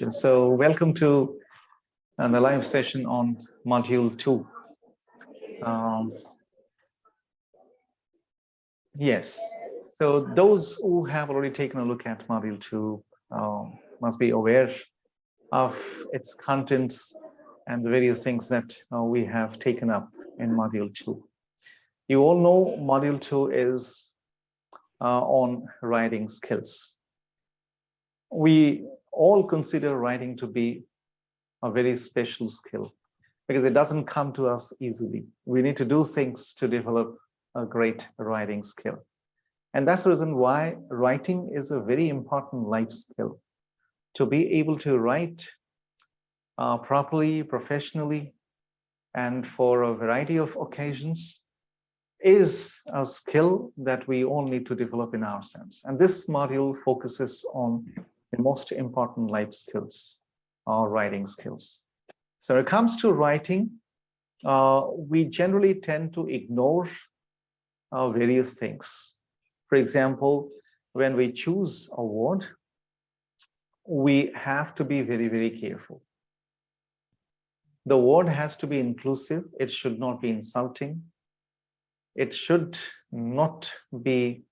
much. So welcome to the live session on Module 2. Yes, so those who have already taken a look at Module 2 must be aware of its contents and the various things that we have taken up in Module 2. You all know Module 2 is on writing skills. We all consider writing to be a very special skill because it doesn't come to us easily. We need to do things to develop a great writing skill. And that's the reason why writing is a very important life skill. To be able to write properly, professionally, and for a variety of occasions is a skill that we all need to develop in ourselves. And this module focuses on the most important life skills, or writing skills. So when it comes to writing, we generally tend to ignore various things. For example, when we choose a word, we have to be very, very careful. The word has to be inclusive. It should not be insulting. It should not be,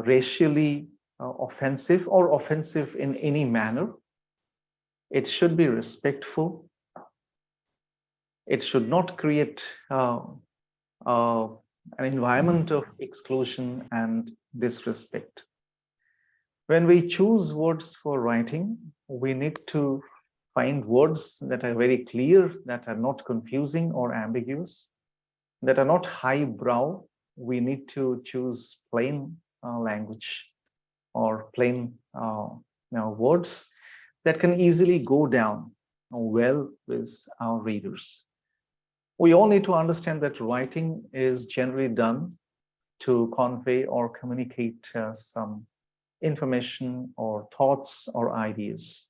racially offensive or offensive in any manner. It should be respectful. It should not create an environment of exclusion and disrespect. When we choose words for writing, we need to find words that are very clear, that are not confusing or ambiguous, that are not highbrow. We need to choose plain language or plain words that can easily go down well with our readers. We all need to understand that writing is generally done to convey or communicate some information or thoughts or ideas.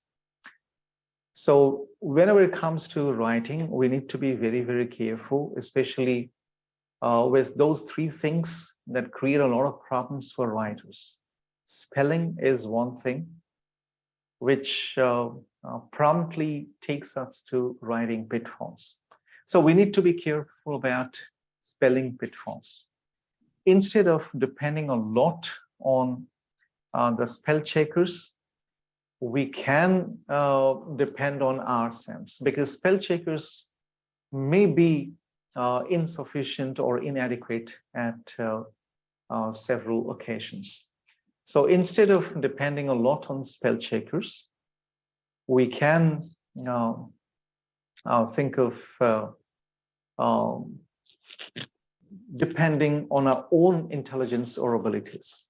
So whenever it comes to writing, we need to be very, very careful, especially with those three things that create a lot of problems for writers. Spelling is one thing which promptly takes us to writing pitfalls. So we need to be careful about spelling pitfalls. Instead of depending a lot on the spell checkers, we can depend on ourselves, because spell checkers may be insufficient or inadequate at several occasions. So instead of depending a lot on spell checkers, we can think of depending on our own intelligence or abilities.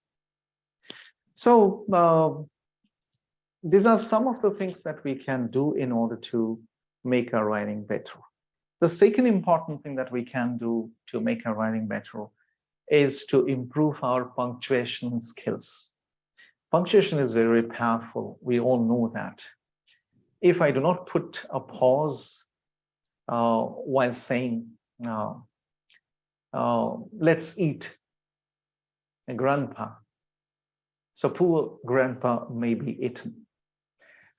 So these are some of the things that we can do in order to make our writing better. The second important thing that we can do to make our writing better is to improve our punctuation skills. Punctuation is very, very powerful. We all know that. If I do not put a pause while saying, let's eat, grandpa, so poor grandpa may be eaten.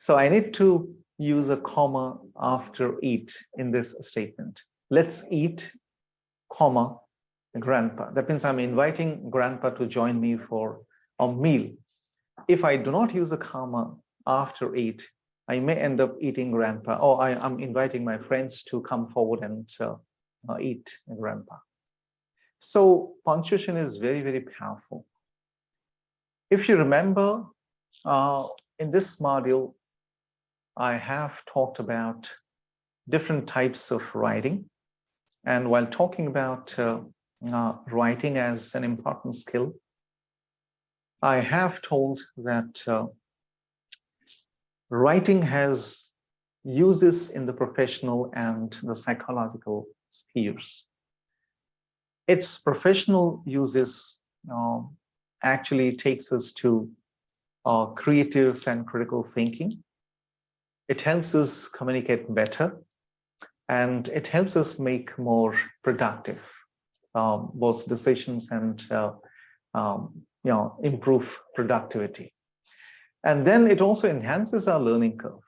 So I need to use a comma after eat in this statement. Let's eat, comma, grandpa. That means I'm inviting grandpa to join me for a meal. If I do not use a comma after eat, I may end up eating grandpa, or I'm inviting my friends to come forward and eat grandpa. So punctuation is very, very powerful. If you remember, in this module, I have talked about different types of writing. And while talking about writing as an important skill, I have told that writing has uses in the professional and the psychological spheres. Its professional uses actually takes us to creative and critical thinking. It helps us communicate better, and it helps us make more productive both decisions and improve productivity. And then it also enhances our learning curve.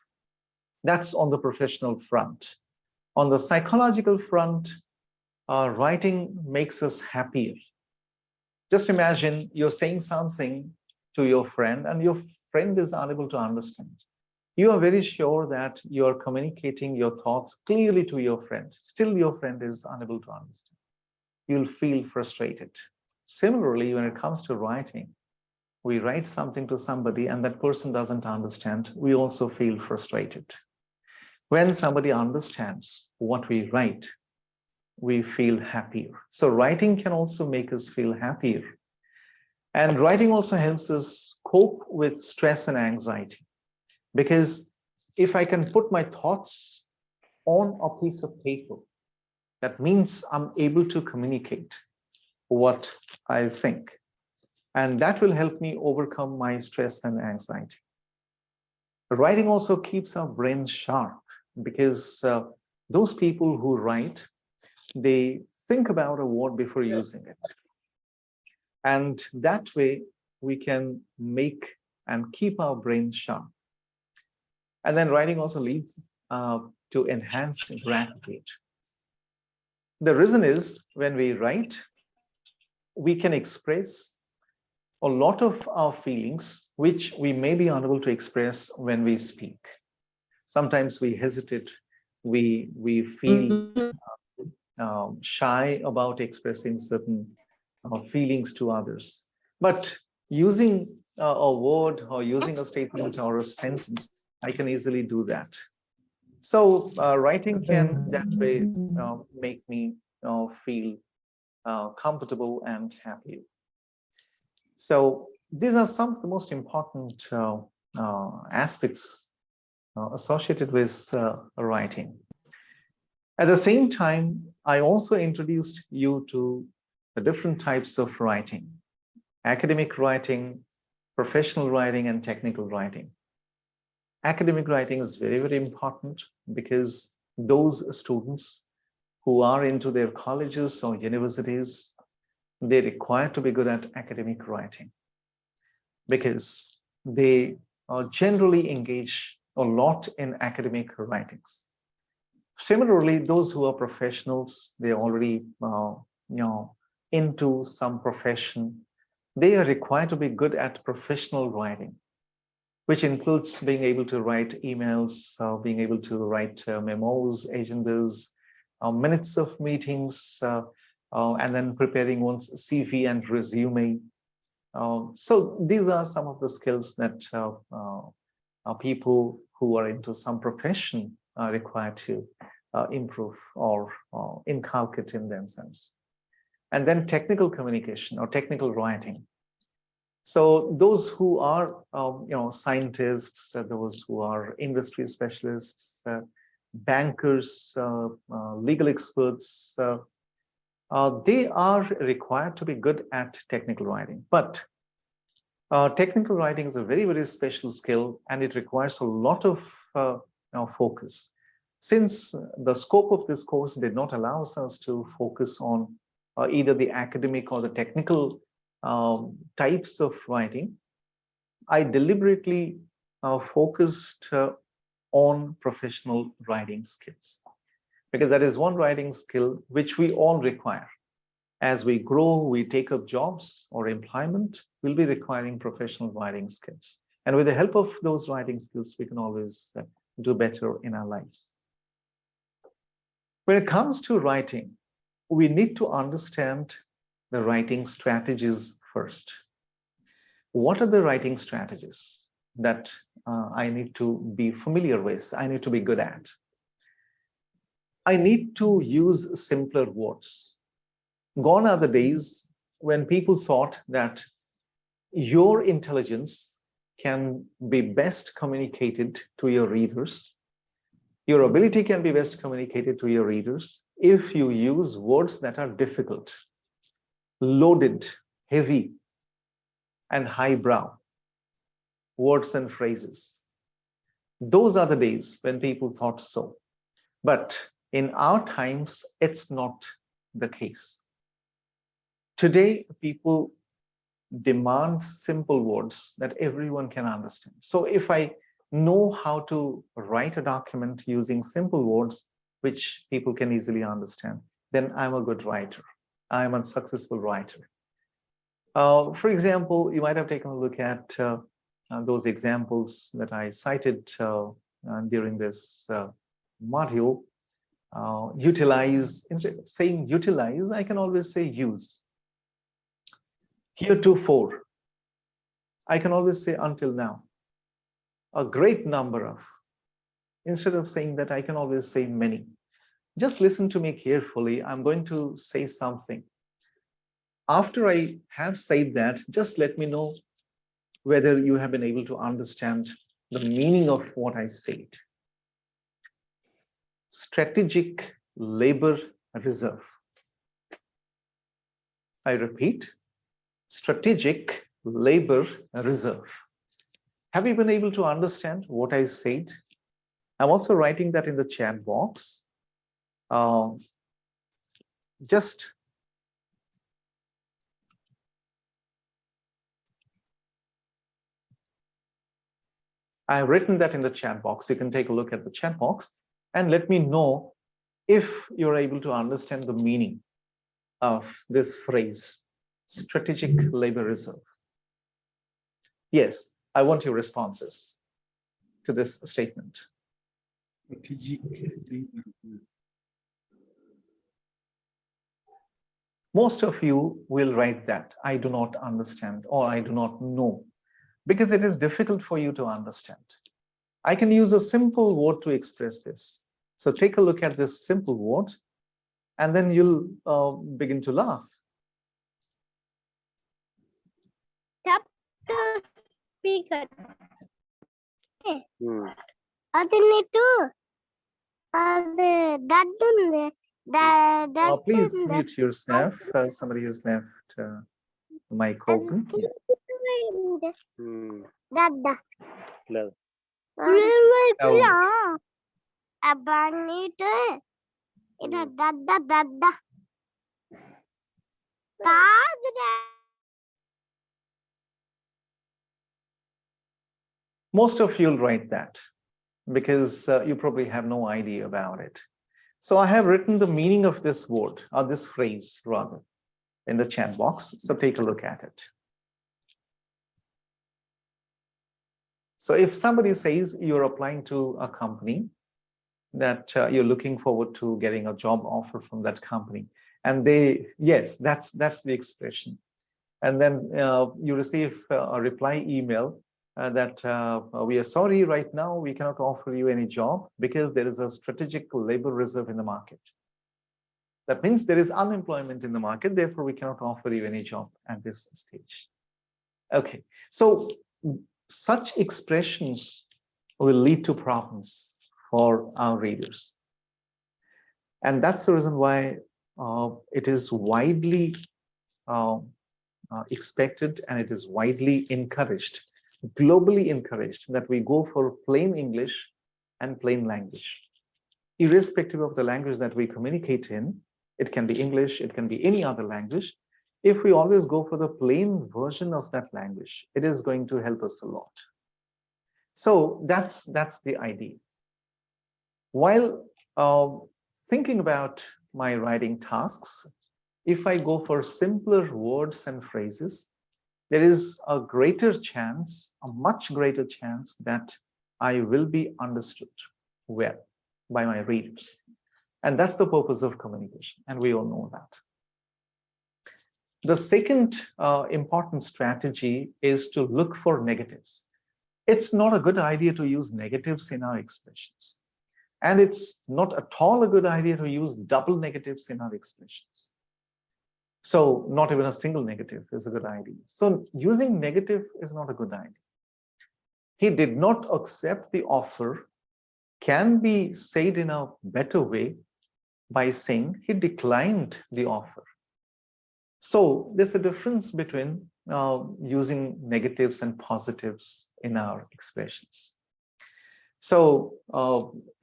That's on the professional front. On the psychological front, writing makes us happier. Just imagine you're saying something to your friend and your friend is unable to understand. You are very sure that you are communicating your thoughts clearly to your friend. Still, your friend is unable to understand. You'll feel frustrated. Similarly, when it comes to writing, we write something to somebody and that person doesn't understand, we also feel frustrated. When somebody understands what we write, we feel happier. So writing can also make us feel happier. And writing also helps us cope with stress and anxiety. Because if I can put my thoughts on a piece of paper, that means I'm able to communicate what I think. And that will help me overcome my stress and anxiety. Writing also keeps our brain sharp because those people who write, they think about a word before using it. And that way we can make and keep our brain sharp. And then writing also leads to enhanced gratitude. The reason is when we write, we can express a lot of our feelings, which we may be unable to express when we speak. Sometimes we hesitate, we feel shy about expressing certain feelings to others. But using a word or using a statement or a sentence, I can easily do that. So writing can that way make me feel comfortable and happy. So these are some of the most important aspects associated with writing. At the same time, I also introduced you to the different types of writing: academic writing, professional writing, and technical writing. Academic writing is very, very important because those students who are into their colleges or universities, they require to be good at academic writing because they generally engage a lot in academic writings. Similarly, those who are professionals, they're already into some profession, they are required to be good at professional writing, which includes being able to write emails, being able to write memos, agendas, minutes of meetings, and then preparing one's CV and resume. So these are some of the skills that people who are into some profession are required to improve or inculcate in themselves. And then technical communication or technical writing. So those who are scientists, those who are industry specialists, bankers, legal experts, they are required to be good at technical writing. But technical writing is a very, very special skill, and it requires a lot of focus. Since the scope of this course did not allow us to focus on either the academic or the technical types of writing, I deliberately focused on professional writing skills, because that is one writing skill which we all require. As we grow, we take up jobs or employment, we'll be requiring professional writing skills. And with the help of those writing skills, we can always do better in our lives. When it comes to writing, we need to understand the writing strategies first. What are the writing strategies that I need to be familiar with, I need to be good at? I need to use simpler words. Gone are the days when people thought that your intelligence can be best communicated to your readers. Your ability can be best communicated to your readers if you use words that are difficult, loaded, heavy, and highbrow words and phrases. Those are the days when people thought so. But in our times, it's not the case. Today, people demands simple words that everyone can understand. So if I know how to write a document using simple words which people can easily understand, then I'm a good writer. I'm a successful writer. For example, you might have taken a look at those examples that I cited during this module. Utilize, instead of saying utilize, I can always say use. Heretofore, I can always say until now. A great number of. Instead of saying that, I can always say many. Just listen to me carefully. I'm going to say something. After I have said that, just let me know whether you have been able to understand the meaning of what I said. Strategic labor reserve. I repeat, strategic labor reserve. Have you been able to understand what I said? I'm also writing that in the chat box. Just I've written that in the chat box. You can take a look at the chat box and let me know if you're able to understand the meaning of this phrase, strategic labor reserve. Yes, I want your responses to this statement. Strategic labor. Most of you will write that, I do not understand or I do not know, because it is difficult for you to understand. I can use a simple word to express this. So take a look at this simple word and then you'll begin to laugh. Tap the speaker. Adinitu. Please mute yourself. Somebody has left mic open. Yes. Most of you will write that because you probably have no idea about it. So I have written the meaning of this word, or this phrase rather, in the chat box. So take a look at it. So if somebody says you're applying to a company, that you're looking forward to getting a job offer from that company, and they, yes, that's the expression. And then you receive a reply email that we are sorry, right now we cannot offer you any job because there is a strategic labor reserve in the market. That means there is unemployment in the market, therefore we cannot offer you any job at this stage. Okay, so such expressions will lead to problems for our readers. And that's the reason why it is widely expected and it is widely encouraged, globally encouraged, that we go for plain English and plain language. Irrespective of the language that we communicate in, it can be English, it can be any other language. If we always go for the plain version of that language, it is going to help us a lot. So that's the idea. While thinking about my writing tasks, if I go for simpler words and phrases, there is a greater chance, a much greater chance that I will be understood well by my readers. And that's the purpose of communication, and we all know that. The second important strategy is to look for negatives. It's not a good idea to use negatives in our expressions. And it's not at all a good idea to use double negatives in our expressions. So not even a single negative is a good idea. So using negative is not a good idea. He did not accept the offer can be said in a better way by saying he declined the offer. So there's a difference between using negatives and positives in our expressions. So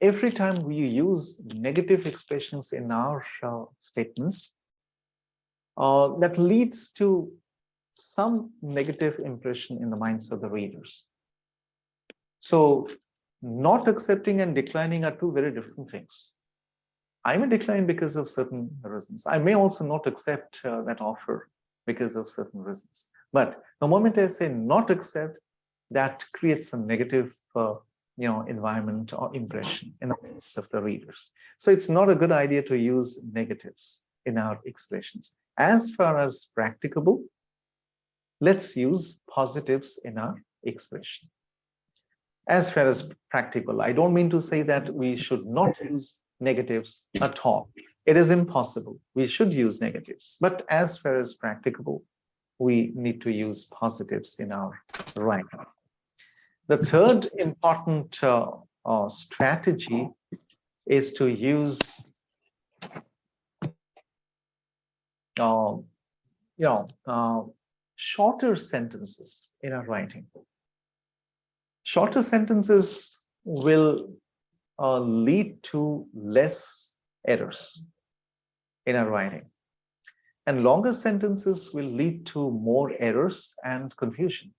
every time we use negative expressions in our statements, that leads to some negative impression in the minds of the readers. So not accepting and declining are two very different things. I may decline because of certain reasons. I may also not accept that offer because of certain reasons. But the moment I say not accept, that creates a negative environment or impression in the minds of the readers. So it's not a good idea to use negatives in our expressions. As far as practicable, let's use positives in our expression. As far as practical, I don't mean to say that we should not use negatives at all. It is impossible. We should use negatives. But as far as practicable, we need to use positives in our writing. The third important strategy is to use shorter sentences in our writing. Shorter sentences will lead to less errors in our writing, and longer sentences will lead to more errors and confusion.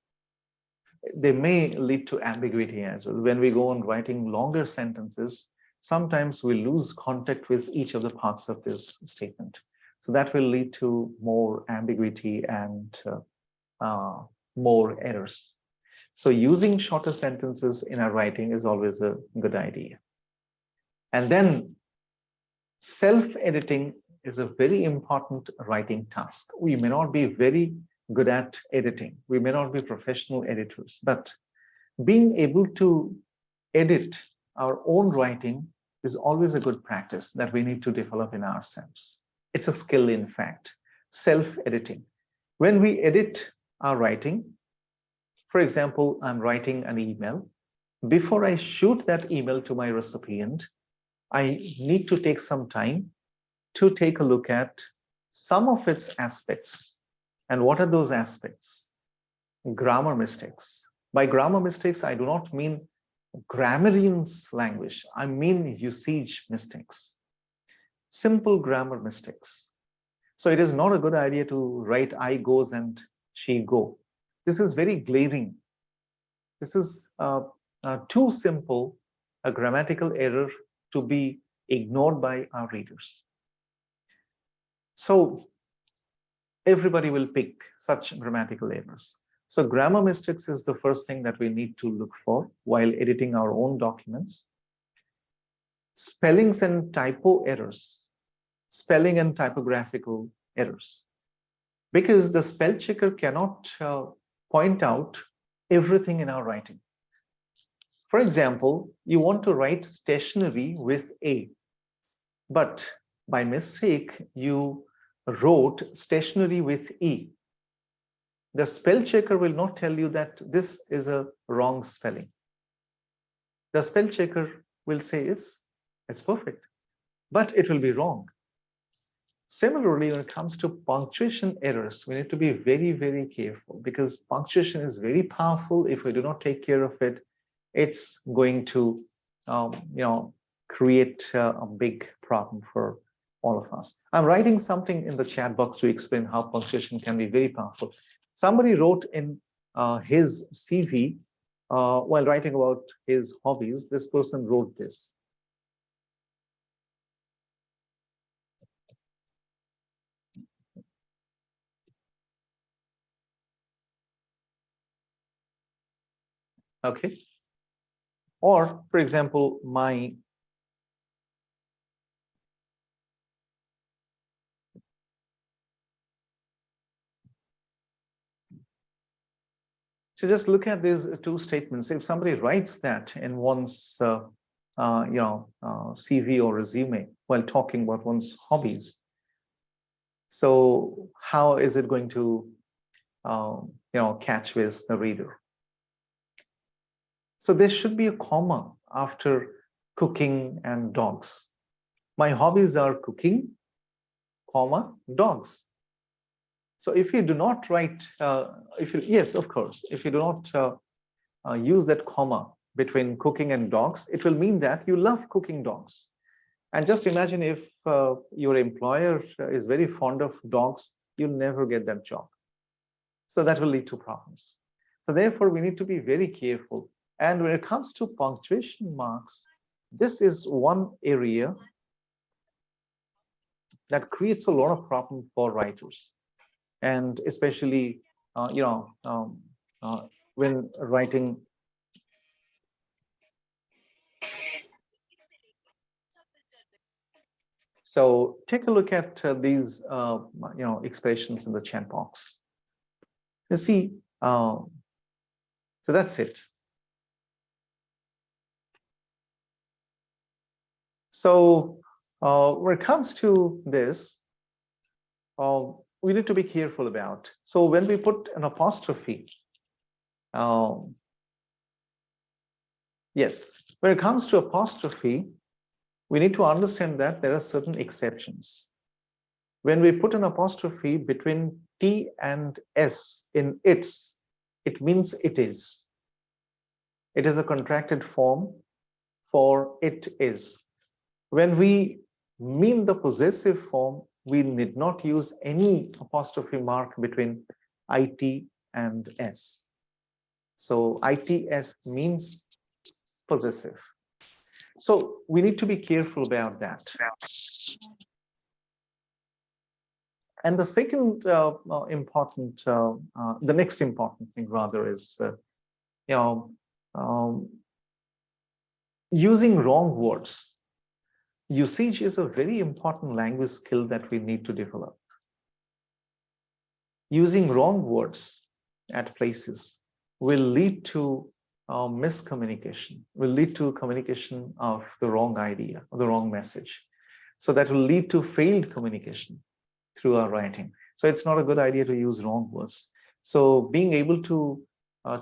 They may lead to ambiguity as well. When we go on writing longer sentences, sometimes we lose contact with each of the parts of this statement. So that will lead to more ambiguity and more errors. So using shorter sentences in our writing is always a good idea. And then self-editing is a very important writing task. We may not be very good at editing. We may not be professional editors, but being able to edit our own writing is always a good practice that we need to develop in ourselves. It's a skill, in fact, self-editing. When we edit our writing, for example, I'm writing an email. Before I shoot that email to my recipient, I need to take some time to take a look at some of its aspects. And what are those aspects? Grammar mistakes. By grammar mistakes, I do not mean grammarian's language. I mean usage mistakes. Simple grammar mistakes. So it is not a good idea to write I goes and she go. This is very glaring. This is too simple a grammatical error to be ignored by our readers. So everybody will pick such grammatical errors. So grammar mistakes is the first thing that we need to look for while editing our own documents. Spellings and typo errors, spelling and typographical errors, because the spell checker cannot point out everything in our writing. For example, you want to write stationery with A, but by mistake, you wrote stationery with E. The spell checker will not tell you that this is a wrong spelling. The spell checker will say it's perfect, but it will be wrong. Similarly, when it comes to punctuation errors, we need to be very, very careful, because punctuation is very powerful. If we do not take care of it, it's going to create a big problem for all of us. I'm writing something in the chat box to explain how punctuation can be very powerful. Somebody wrote in his CV while writing about his hobbies. This person wrote this. Okay. Or, for example, so just look at these two statements. If somebody writes that in one's CV or resume while talking about one's hobbies, so how is it going to catch with the reader? So there should be a comma after cooking and dogs. My hobbies are cooking, comma, dogs. So if you do not write, yes, of course, if you do not use that comma between cooking and dogs, it will mean that you love cooking dogs. And just imagine if your employer is very fond of dogs, you'll never get that job. So that will lead to problems. So therefore, we need to be very careful. And when it comes to punctuation marks, this is one area that creates a lot of problem for writers, and especially when writing. So take a look at these expressions in the chat box. You see, so that's it. So when it comes to this, we need to be careful about. So when we put an apostrophe, yes, when it comes to apostrophe, we need to understand that there are certain exceptions. When we put an apostrophe between T and S in its, it means it is. It is a contracted form for it is. When we mean the possessive form, we need not use any apostrophe mark between IT and S. So ITS means possessive. So we need to be careful about that. And the second the next important thing rather is, using wrong words. Usage is a very important language skill that we need to develop. Using wrong words at places will lead to miscommunication, will lead to communication of the wrong idea, or the wrong message. So that will lead to failed communication through our writing. So it's not a good idea to use wrong words. So being able to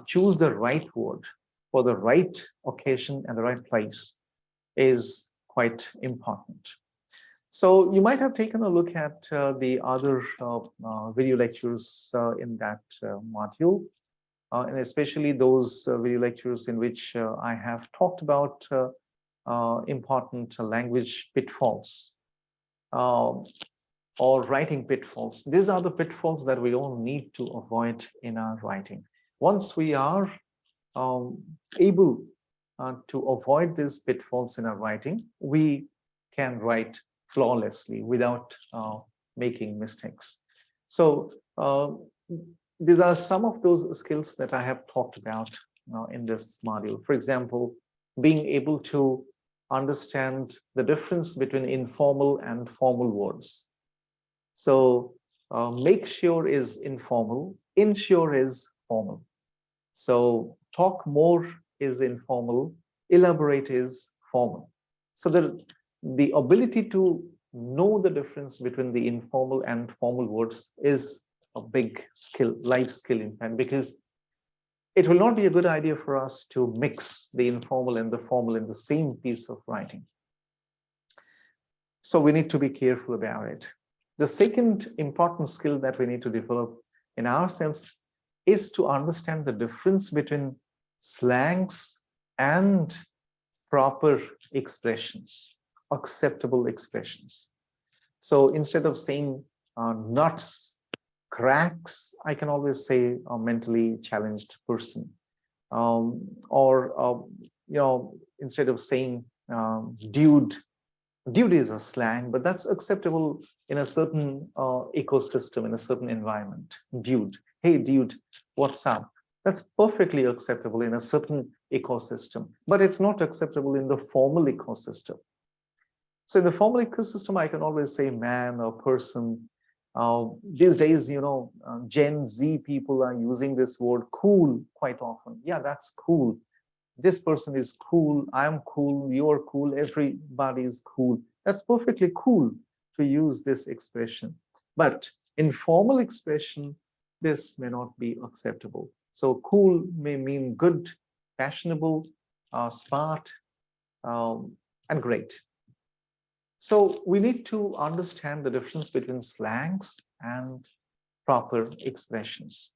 choose the right word for the right occasion and the right place is quite important. So you might have taken a look at the other video lectures in that module, and especially those video lectures in which I have talked about important language pitfalls or writing pitfalls. These are the pitfalls that we all need to avoid in our writing. Once we are able to avoid these pitfalls in our writing, we can write flawlessly without making mistakes. So these are some of those skills that I have talked about in this module. For example, being able to understand the difference between informal and formal words. So make sure is informal, ensure is formal. So talk more is informal, elaborate is formal. So the ability to know the difference between the informal and formal words is a big skill, life skill in fact, because it will not be a good idea for us to mix the informal and the formal in the same piece of writing. So we need to be careful about it. The second important skill that we need to develop in ourselves is to understand the difference between slangs and proper expressions, acceptable expressions. So instead of saying nuts, cracks, I can always say a mentally challenged person. Instead of saying dude, dude is a slang, but that's acceptable in a certain ecosystem, in a certain environment. Dude, hey dude, what's up? That's perfectly acceptable in a certain ecosystem, but it's not acceptable in the formal ecosystem. So in the formal ecosystem, I can always say man or person. These days, Gen Z people are using this word cool quite often. Yeah, that's cool. This person is cool. I'm cool. You're cool. Everybody is cool. That's perfectly cool to use this expression. But in formal expression, this may not be acceptable. So cool may mean good, fashionable, smart, and great. So we need to understand the difference between slangs and proper expressions.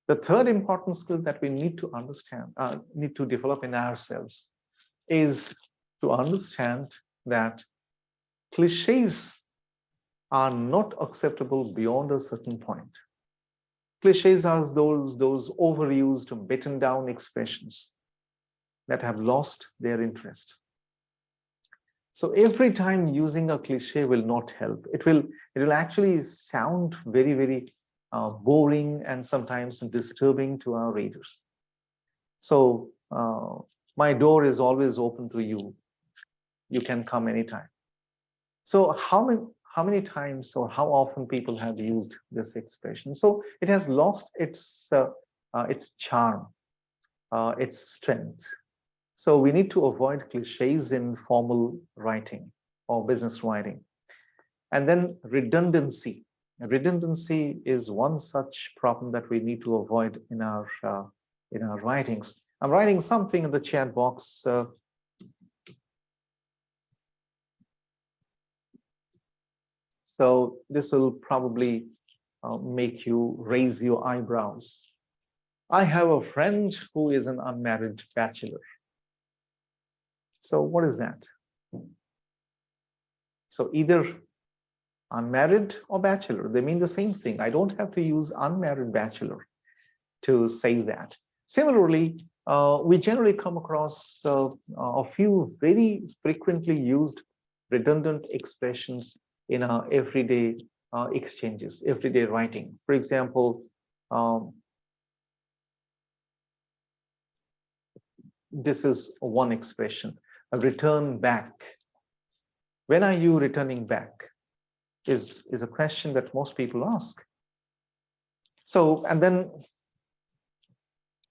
The third important skill that we need to understand, need to develop in ourselves, is to understand that cliches are not acceptable beyond a certain point. Cliches are those overused, beaten down expressions that have lost their interest. So every time using a cliche will not help. It will actually sound very, very boring and sometimes disturbing to our readers. So my door is always open to you. You can come anytime. So how many times or how often people have used this expression? So it has lost its charm, its strength. So we need to avoid cliches in formal writing or business writing. And then redundancy. Redundancy is one such problem that we need to avoid in our writings. I'm writing something in the chat box. So this will probably make you raise your eyebrows. I have a friend who is an unmarried bachelor. So what is that? So either unmarried or bachelor, they mean the same thing. I don't have to use unmarried bachelor to say that. Similarly, we generally come across a few very frequently used redundant expressions in our everyday exchanges, everyday writing. For example, this is one expression, a return back. When are you returning back? Is a question that most people ask. So, and then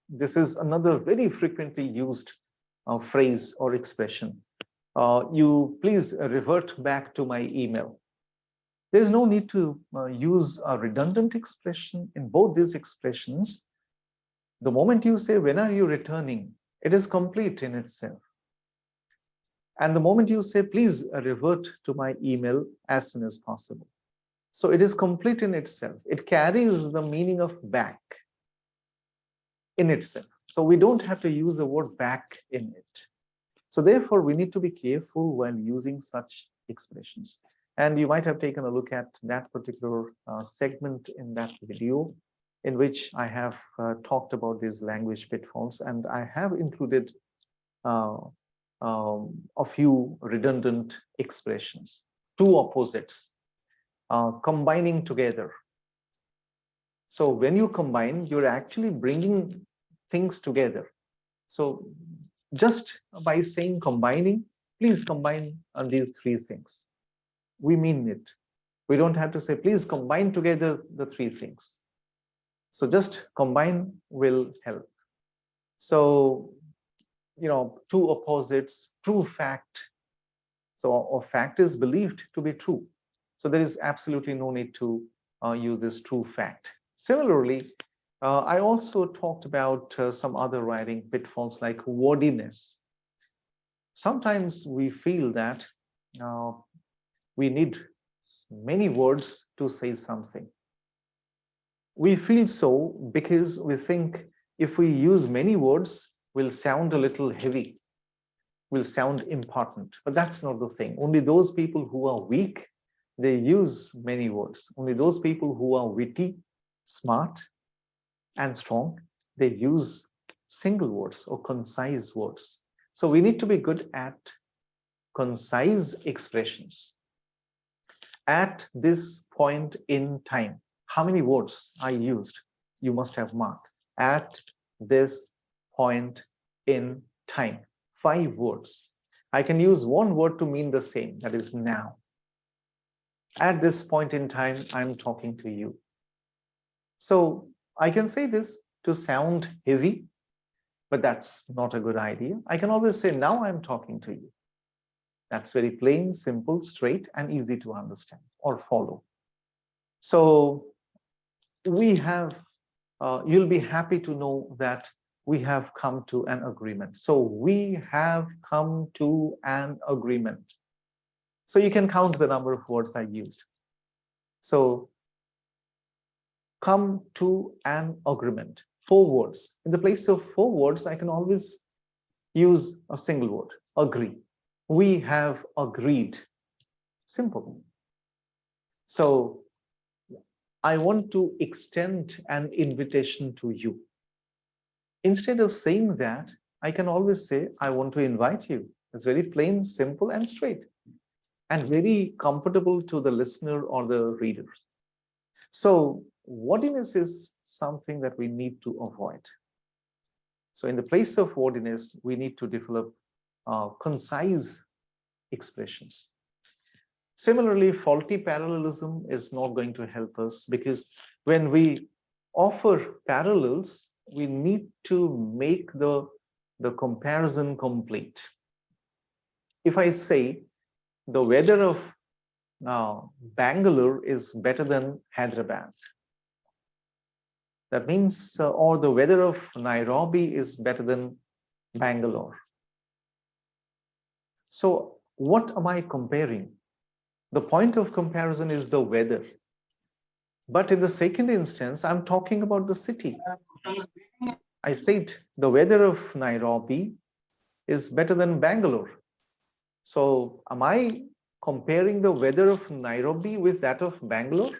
this is another very frequently used phrase or expression. You please revert back to my email. There's no need to use a redundant expression in both these expressions. The moment you say, when are you returning? It is complete in itself. And the moment you say, please revert to my email as soon as possible. So it is complete in itself. It carries the meaning of back in itself. So we don't have to use the word back in it. So therefore, we need to be careful while using such expressions. And you might have taken a look at that particular segment in that video in which I have talked about these language pitfalls, and I have included a few redundant expressions, two opposites combining together. So when you combine, you're actually bringing things together. So just by saying combining, please combine these three things. We mean it. We don't have to say, please combine together the three things. So just combine will help. So, you know, two opposites, true fact. So a fact is believed to be true. So there is absolutely no need to use this true fact. Similarly, I also talked about some other writing pitfalls like wordiness. Sometimes we feel that we need many words to say something. We feel so because we think if we use many words, we'll sound a little heavy, will sound important, but that's not the thing. Only those people who are weak, they use many words. Only those people who are witty, smart, and strong, they use single words or concise words. So we need to be good at concise expressions. At this point in time, how many words I used? You must have marked. At this point in time. 5 words. I can use one word to mean the same, that is now. At this point in time, I'm talking to you. So I can say this to sound heavy, but that's not a good idea. I can always say, now I'm talking to you. That's very plain, simple, straight, and easy to understand or follow. So we have, you'll be happy to know that we have come to an agreement. So we have come to an agreement. So you can count the number of words I used. So come to an agreement, 4 words. In the place of 4 words, I can always use a single word, agree. We have agreed. Simple. So I want to extend an invitation to you. Instead of saying that, I can always say, I want to invite you. It's very plain, simple, and straight, and very comfortable to the listener or the reader. So wordiness is something that we need to avoid. So in the place of wordiness, we need to develop concise expressions. Similarly, faulty parallelism is not going to help us, because when we offer parallels, we need to make the comparison complete. If I say the weather of Bangalore is better than Hyderabad, that means, or the weather of Nairobi is better than Bangalore. So what am I comparing? The point of comparison is the weather. But in the second instance, I'm talking about the city. I said the weather of Nairobi is better than Bangalore. So am I comparing the weather of Nairobi with that of Bangalore?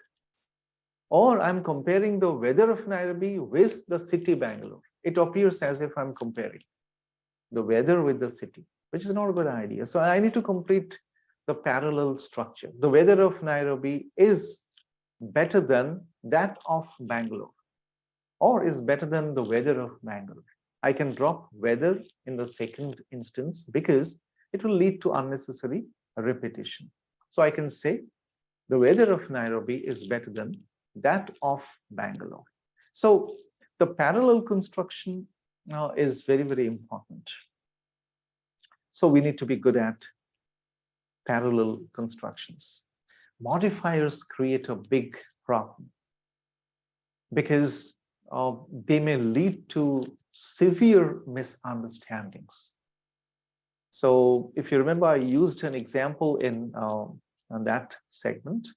Or I'm comparing the weather of Nairobi with the city Bangalore? It appears as if I'm comparing the weather with the city, which is not a good idea. So I need to complete the parallel structure. The weather of Nairobi is better than that of Bangalore, or is better than the weather of Bangalore. I can drop weather in the second instance because it will lead to unnecessary repetition. So I can say the weather of Nairobi is better than that of Bangalore. So the parallel construction is very, very important. So we need to be good at parallel constructions. Modifiers create a big problem because they may lead to severe misunderstandings. So if you remember, I used an example in that segment.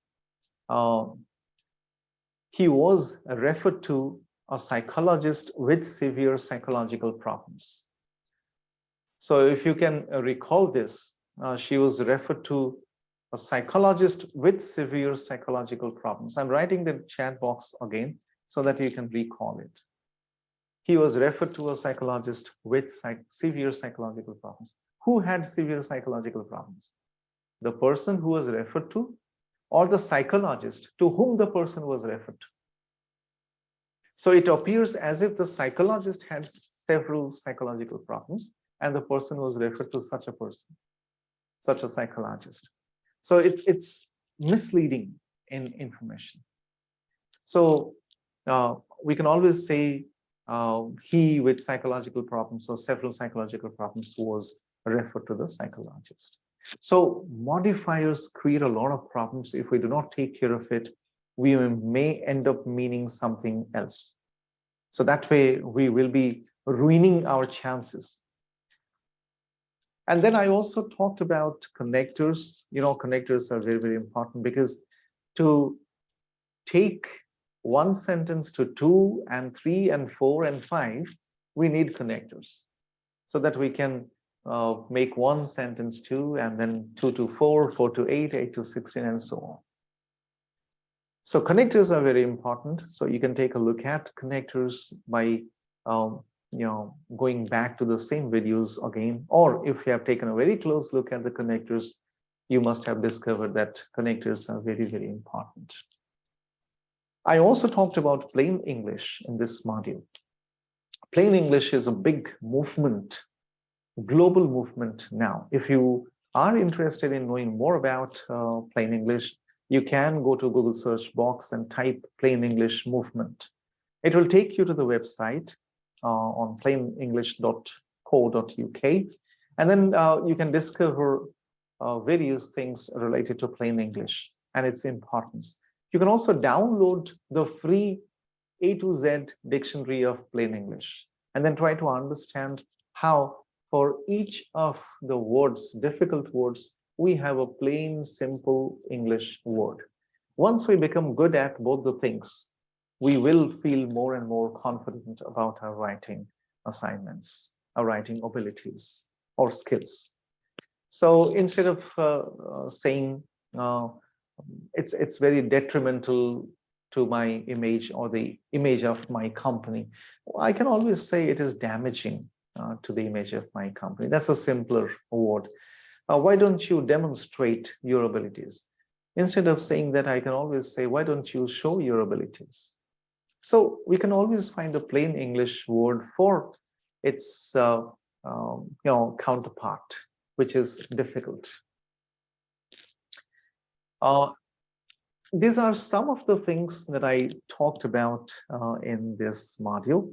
He was referred to a psychologist with severe psychological problems. So if you can recall this, she was referred to a psychologist with severe psychological problems. I'm writing the chat box again so that you can recall it. He was referred to a psychologist with severe psychological problems. Who had severe psychological problems? The person who was referred to, or the psychologist to whom the person was referred to? So it appears as if the psychologist had several psychological problems and the person was referred to such a person, such a psychologist. So it's misleading in information. So we can always say he with psychological problems or several psychological problems was referred to the psychologist. So modifiers create a lot of problems. If we do not take care of it, we may end up meaning something else. So that way we will be ruining our chances. And then I also talked about connectors. You know, connectors are very, very important because to take one sentence to 2 and 3 and 4 and 5, we need connectors so that we can make one sentence 2 and then 2 to 4, 4 to 8, 8 to 16, and so on. So connectors are very important. So you can take a look at connectors by going back to the same videos again, or if you have taken a very close look at the connectors, you must have discovered that connectors are very, very important. I also talked about plain English in this module. Plain English is a big movement, global movement now. If you are interested in knowing more about plain English, you can go to Google search box and type plain English movement. It will take you to the website on plainenglish.co.uk, and then you can discover various things related to plain English and its importance. You can also download the free A to Z dictionary of plain English and then try to understand how for each of the words, difficult words, we have a plain, simple English word. Once we become good at both the things, we will feel more and more confident about our writing assignments, our writing abilities or skills. So instead of saying it's very detrimental to my image or the image of my company. I can always say it is damaging to the image of my company. That's a simpler word. Why don't you demonstrate your abilities? Instead of saying that, I can always say, why don't you show your abilities? So we can always find a plain English word for its counterpart, which is difficult. These are some of the things that I talked about in this module.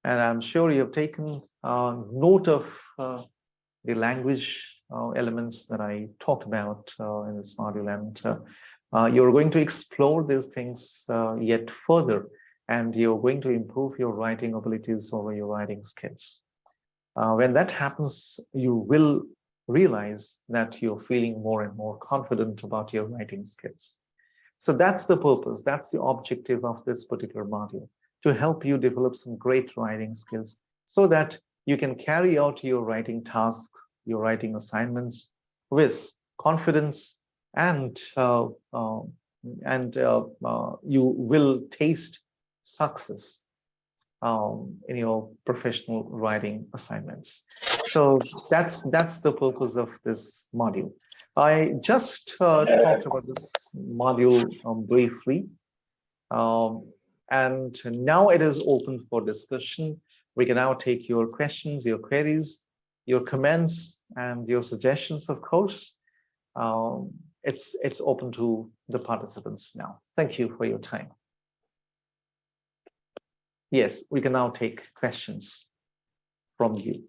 And I'm sure you have taken note of the language elements that I talked about in this module. And you're going to explore these things yet further. And you're going to improve your writing abilities over your writing skills. When that happens, you will realize that you're feeling more and more confident about your writing skills. So that's the purpose, that's the objective of this particular module, to help you develop some great writing skills so that you can carry out your writing tasks, your writing assignments with confidence, and you will taste success in your professional writing assignments. So that's the purpose of this module. I just talked about this module briefly, and now it is open for discussion. We can now take your questions, your queries, your comments, and your suggestions, of course. It's open to the participants now. Thank you for your time. Yes, we can now take questions from you.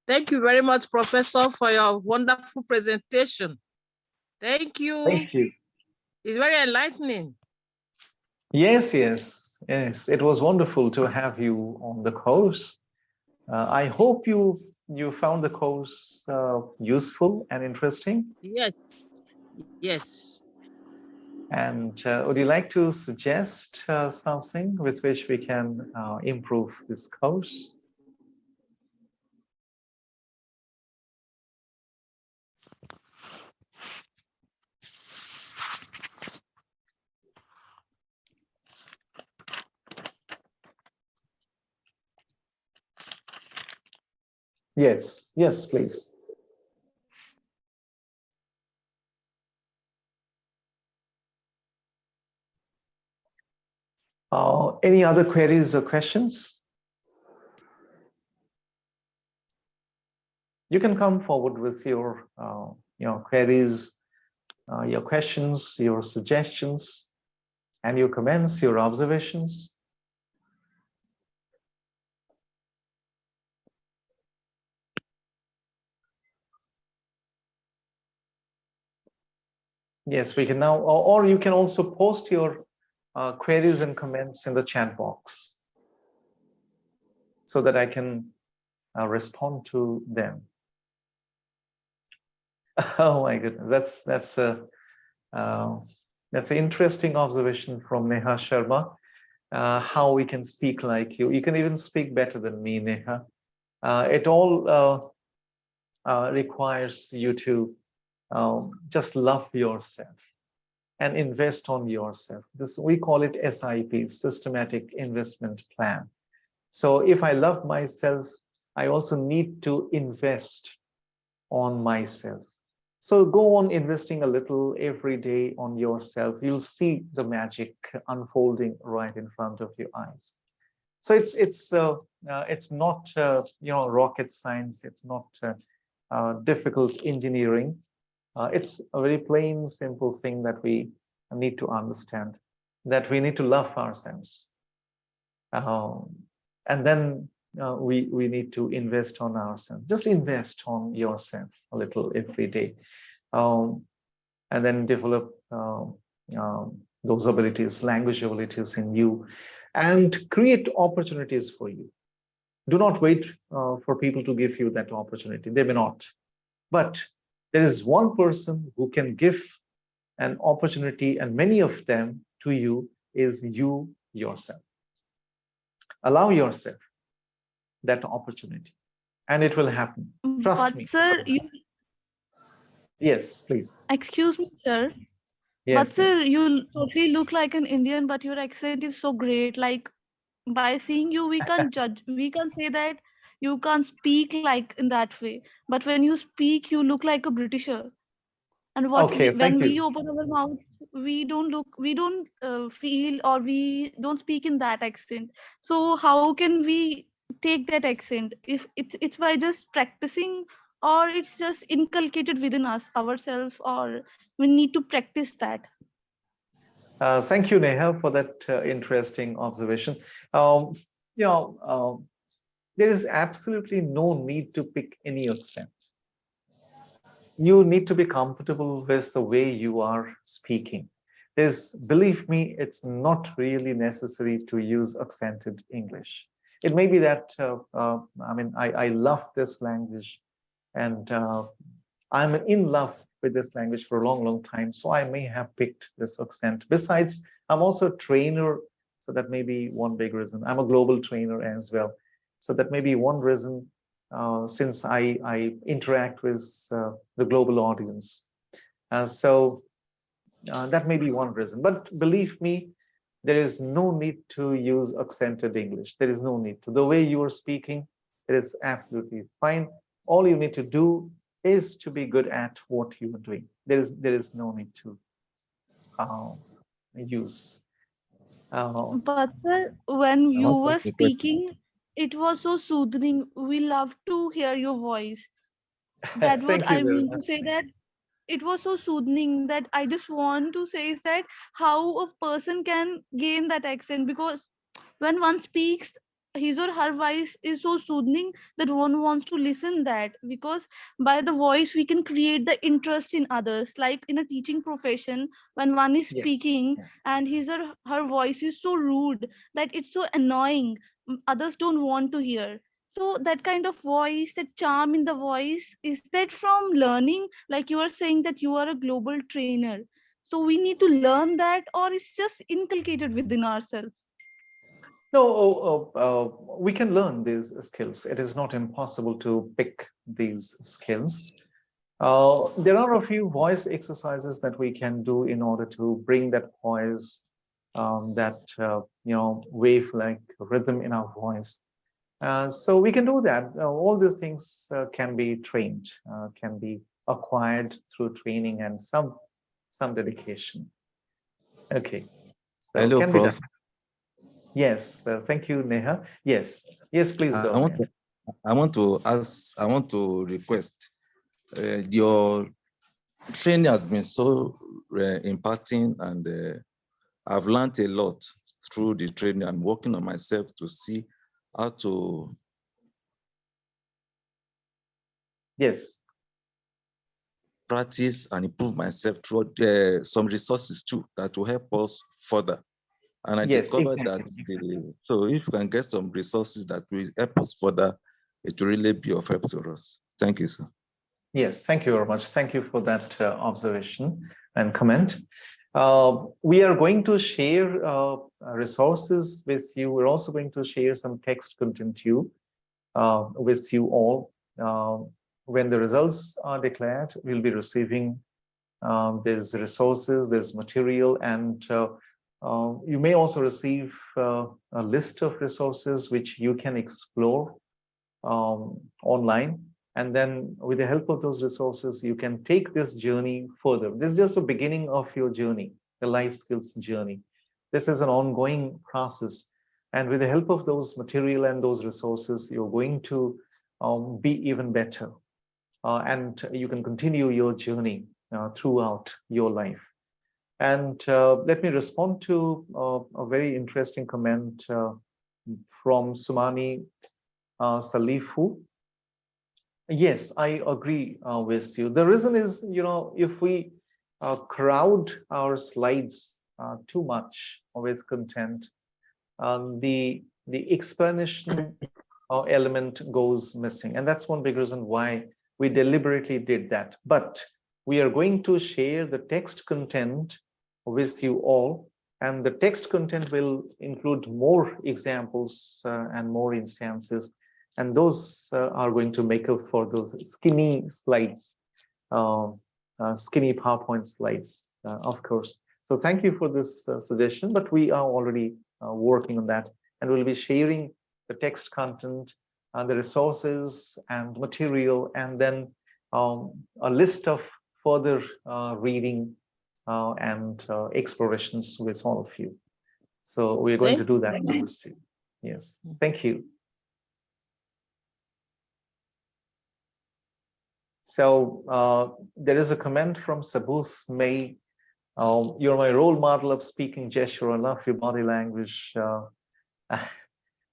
Thank you very much, Professor, for your wonderful presentation. Thank you. Thank you. It's very enlightening. Yes. It was wonderful to have you on the course. I hope you found the course useful and interesting. Yes. And would you like to suggest something with which we can improve this course? Yes, please. Any other queries or questions? You can come forward with your queries, your questions, your suggestions, and your comments, your observations. Yes, we can now, or you can also post your queries and comments in the chat box so that I can respond to them. Oh my goodness, that's an interesting observation from Neha Sharma. How we can speak like you. You can even speak better than me, Neha. It all requires you to just love yourself and invest on yourself. This, we call it SIP, Systematic Investment Plan. So if I love myself, I also need to invest on myself. So go on investing a little every day on yourself. You'll see the magic unfolding right in front of your eyes. So it's not rocket science. It's not difficult engineering. It's a very plain, simple thing that we need to understand, that we need to love ourselves. And then we need to invest on ourselves. Just invest on yourself a little every day. And then develop those abilities, language abilities in you, and create opportunities for you. Do not wait for people to give you that opportunity. They may not. But there is one person who can give and opportunity, and many of them to you is you yourself. Allow yourself that opportunity, and it will happen. Trust But me. sir, you Yes, please. excuse me, sir. But Yes, sir, yes. you totally look like an Indian, but your accent is so great. Like by seeing you, we can't judge. We can say that you can't speak like in that way. But when you speak, you look like a Britisher. And Okay, when thank we you. open our mouth, we don't feel, or we don't speak in that accent. So how can we take that accent if it's by just practicing, or it's just inculcated within us ourselves, or we need to practice that? Thank you, Neha, for that interesting observation. Um, you know, there is absolutely no need to pick any accent. You need to be comfortable with the way you are speaking. Believe me, it's not really necessary to use accented English. It may be that, I mean, I love this language, and I'm in love with this language for a long, long time. So I may have picked this accent. Besides, I'm also a trainer. So that may be one big reason. I'm a global trainer as well. So that may be one reason, since I interact with the global audience. That may be one reason. But believe me, there is no need to use accented English. There is no need to. The way you are speaking, it is absolutely fine. All you need to do is to be good at what you are doing. There is no need to uh, use. Uh, But sir, when I you want to were ask a question. speaking, it was so soothing. We love to hear your voice. That what thank you I very mean to much. say, that it was so soothing, that I just want to say is that how a person can gain that accent, because when one speaks, his or her voice is so soothing that one wants to listen that, because by the voice we can create the interest in others, like in a teaching profession, when one is Yes, speaking yes. and his or her voice is so rude that it's so annoying, others don't want to hear. So that kind of voice, that charm in the voice, is that from learning? Like you are saying that you are a global trainer. So we need to learn that, or it's just inculcated within ourselves? No, we can learn these skills. It is not impossible to pick these skills. There are a few voice exercises that we can do in order to bring that voice, that wave-like rhythm in our voice. So we can do that. All these things can be trained, can be acquired through training and some dedication. Okay, so Hello, can be done. Prof. Yes, thank you, Neha. Yes, yes, please I go want ahead. to I want to request your training has been so impacting, and I've learned a lot through the training. I'm working on myself to see how to Yes, practice and improve myself through some resources too that will help us further. And I yes, discovered that exactly, exactly. so if we can get some resources that will help us further, it will really be of help to us. Thank you, sir. Yes, thank you very much. Thank you for that observation and comment. We are going to share resources with you. We're also going to share some text content with you all. When the results are declared, we'll be receiving there's resources, there's material, and you may also receive a list of resources which you can explore online. And then with the help of those resources, you can take this journey further. This is just the beginning of your journey, the life skills journey. This is an ongoing process. And with the help of those material and those resources, you're going to be even better. And you can continue your journey throughout your life. And let me respond to a very interesting comment from Sumani Salifu. Yes, I agree with you. The reason is, if we crowd our slides too much with content, the explanation element goes missing, and that's one big reason why we deliberately did that. But we are going to share the text content with you all, and the text content will include more examples and more instances, and those are going to make up for those skinny slides, skinny PowerPoint slides, of course. So thank you for this suggestion, but we are already working on that, and we'll be sharing the text content, the resources and material, and then a list of further reading and explorations with all of you. So we're going to do that very soon. Yes, thank you. So there is a comment from Sabus May. You're my role model of speaking gesture. I love your body language.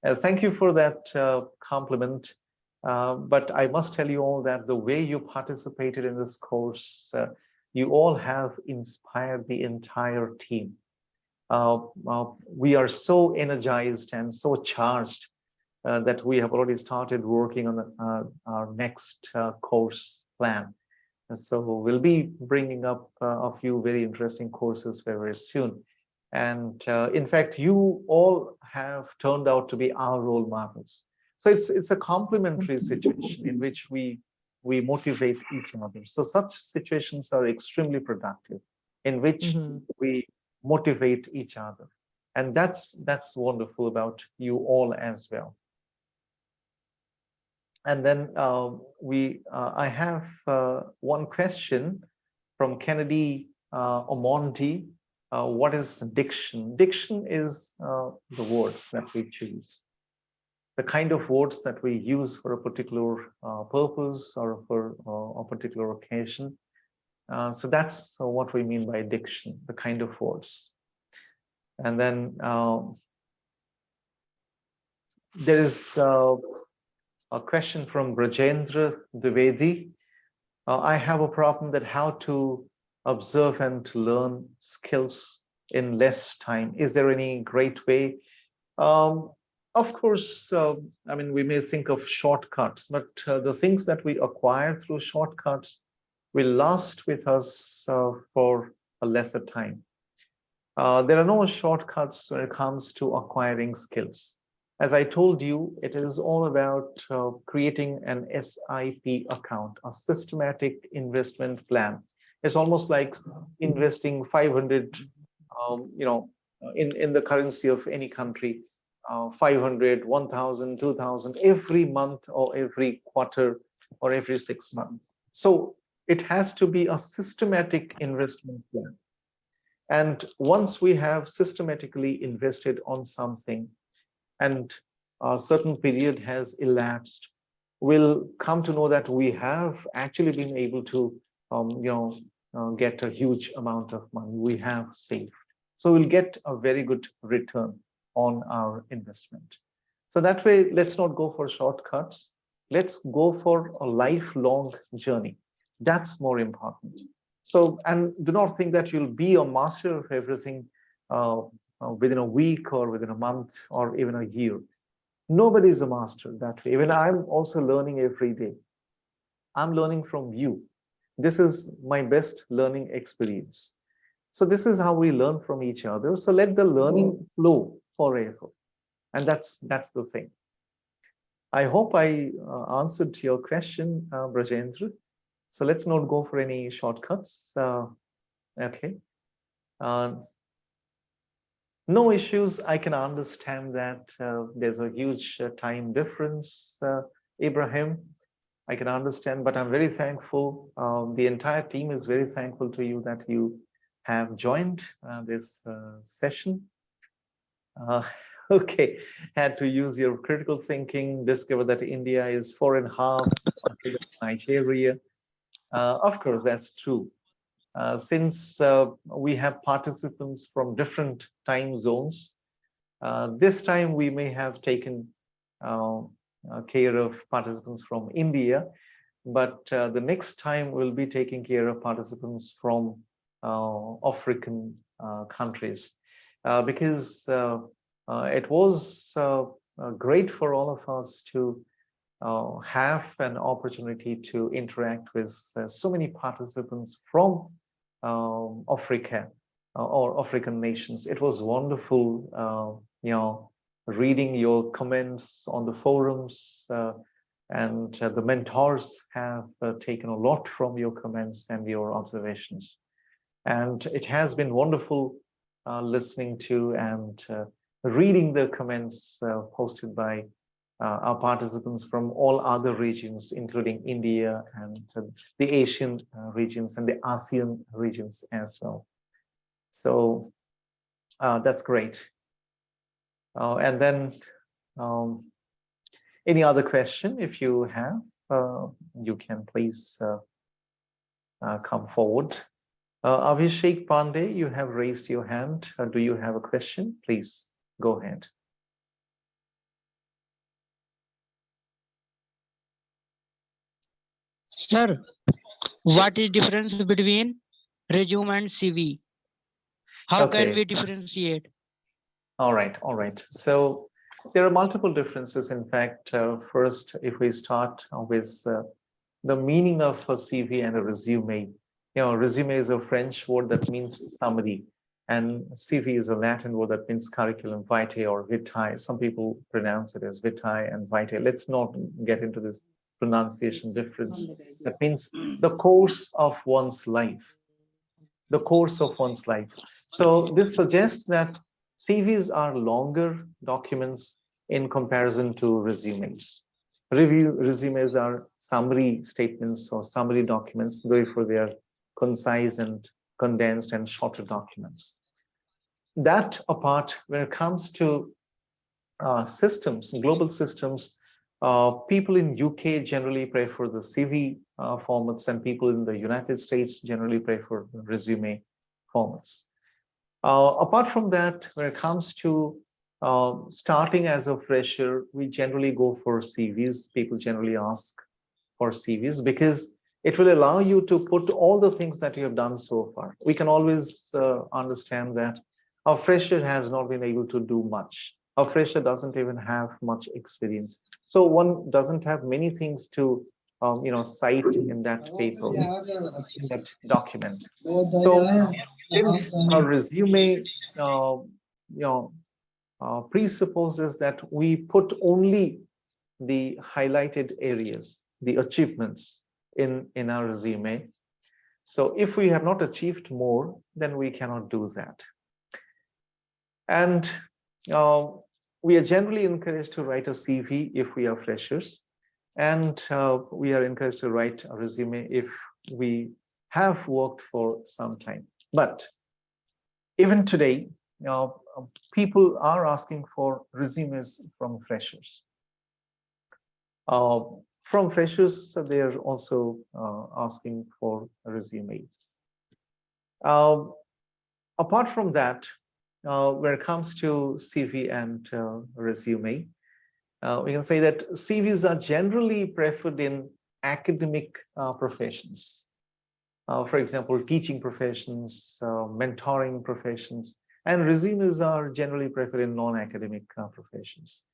Thank you for that compliment. But I must tell you all that the way you participated in this course, you all have inspired the entire team. We are so energized and so charged that we have already started working on our next course plan. And so we'll be bringing up a few very interesting courses very, very soon. And in fact, you all have turned out to be our role models. So it's a complementary situation in which we motivate each other. So such situations are extremely productive, in which we motivate each other. And that's wonderful about you all as well. And then I have one question from Kennedy Omondi. What is diction? Diction is the words that we choose, the kind of words that we use for a particular purpose or for a particular occasion. So that's what we mean by diction, the kind of words. And then there is a question from Brajendra Dwivedi. I have a problem that how to observe and to learn skills in less time. Is there any great way? Of course, I mean, we may think of shortcuts, but the things that we acquire through shortcuts will last with us for a lesser time. There are no shortcuts when it comes to acquiring skills. As I told you, it is all about creating an SIP account, a systematic investment plan. It's almost like investing 500, in the currency of any country, 500, 1,000, 2,000 every month or every quarter or every 6 months. So it has to be a systematic investment plan. And once we have systematically invested on something, and a certain period has elapsed, we'll come to know that we have actually been able to, get a huge amount of money we have saved. So we'll get a very good return on our investment. So that way, let's not go for shortcuts. Let's go for a lifelong journey. That's more important. So, and do not think that you'll be a master of everything within a week or within a month or even a year. Nobody is a master that way. Even I'm also learning every day. I'm learning from you. This is my best learning experience. So this is how we learn from each other. So let the learning flow forever. And that's the thing. I hope I answered your question, Brajendra. So let's not go for any shortcuts. Okay. No issues. I can understand that there's a huge time difference, Ibrahim. I can understand, but I'm very thankful. The entire team is very thankful to you that you have joined this session. Okay, had to use your critical thinking, discover that India is 4.5 ahead of Nigeria. Of course, that's true. Since we have participants from different time zones, this time we may have taken care of participants from India, but the next time we'll be taking care of participants from African countries, because it was great for all of us to have an opportunity to interact with so many participants from Africa or African nations. It was wonderful, reading your comments on the forums, and the mentors have taken a lot from your comments and your observations. And it has been wonderful listening to and reading the comments posted by our participants from all other regions, including India and the Asian regions and the ASEAN regions as well. So that's great. And then any other question, if you have, you can please come forward. Abhishek Pandey, you have raised your hand. Do you have a question? Please go ahead. Sir, what is difference between resume and CV? How can we differentiate? All right, all right. So there are multiple differences. In fact, first, if we start with the meaning of a CV and a resume. Resume is a French word that means summary, and CV is a Latin word that means curriculum vitae or vitae. Some people pronounce it as vitae and vitae. Let's not get into this pronunciation difference. That means the course of one's life. The course of one's life. So this suggests that CVs are longer documents in comparison to resumes. Resumes are summary statements or summary documents, therefore they are concise and condensed and shorter documents. That apart, when it comes to systems, global systems, people in UK generally prefer the CV formats, and people in the United States generally prefer resume formats. Apart from that, when it comes to starting as a fresher, we generally go for CVs. People generally ask for CVs because it will allow you to put all the things that you have done so far. We can always understand that a fresher has not been able to do much. A fresher doesn't even have much experience. So one doesn't have many things to cite in that paper, in that document. So since a resume presupposes that we put only the highlighted areas, the achievements in our resume. So if we have not achieved more, then we cannot do that. And we are generally encouraged to write a CV if we are freshers, and we are encouraged to write a resume if we have worked for some time. But even today, people are asking for resumes from freshers. From freshers, they are also asking for resumes. Apart from that, when it comes to CV and resume, we can say that CVs are generally preferred in academic professions. For example, teaching professions, mentoring professions, and resumes are generally preferred in non-academic professions.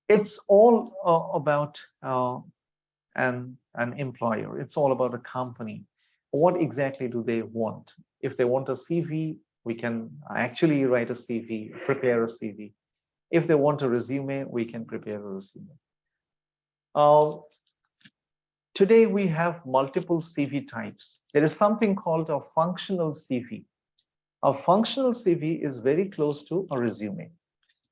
It's all about an employer. It's all about a company. What exactly do they want? If they want a CV, we can actually write a CV, prepare a CV. If they want a resume, we can prepare a resume. Today, we have multiple CV types. There is something called a functional CV. A functional CV is very close to a resume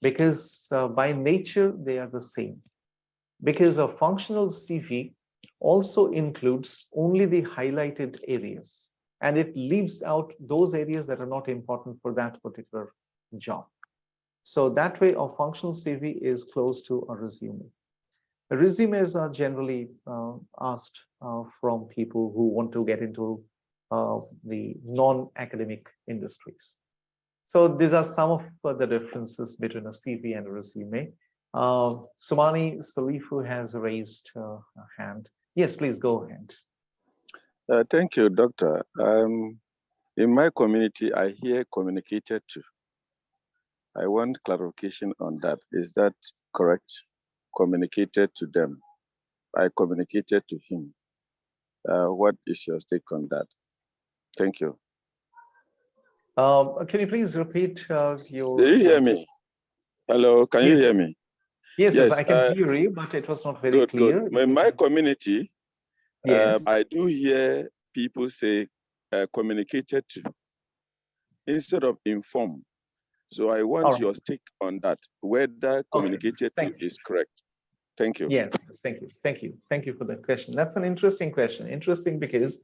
because by nature, they are the same. Because a functional CV also includes only the highlighted areas, and it leaves out those areas that are not important for that particular job. So that way, a functional CV is close to a resume. Resumes are generally asked from people who want to get into the non-academic industries. So these are some of the differences between a CV and a resume. Sumani Salifu has raised a hand. Yes, please go ahead. Thank you, Doctor. In my community, I hear communicated to. I want clarification on that. Is that correct? communicated to them. I communicated to him. What is your take on that? Thank you. Can you please repeat your? Do you hear me? Hello, can you Yes. hear me? Yes, yes, I can hear you, but it was not very Good, clear. good. In my community, Yes. I do hear people say communicated to instead of inform. So I want All right. your take on that, whether communicated to Thank you. is correct. Thank you. Yes, thank you. Thank you. Thank you for that question. That's an interesting question. Interesting because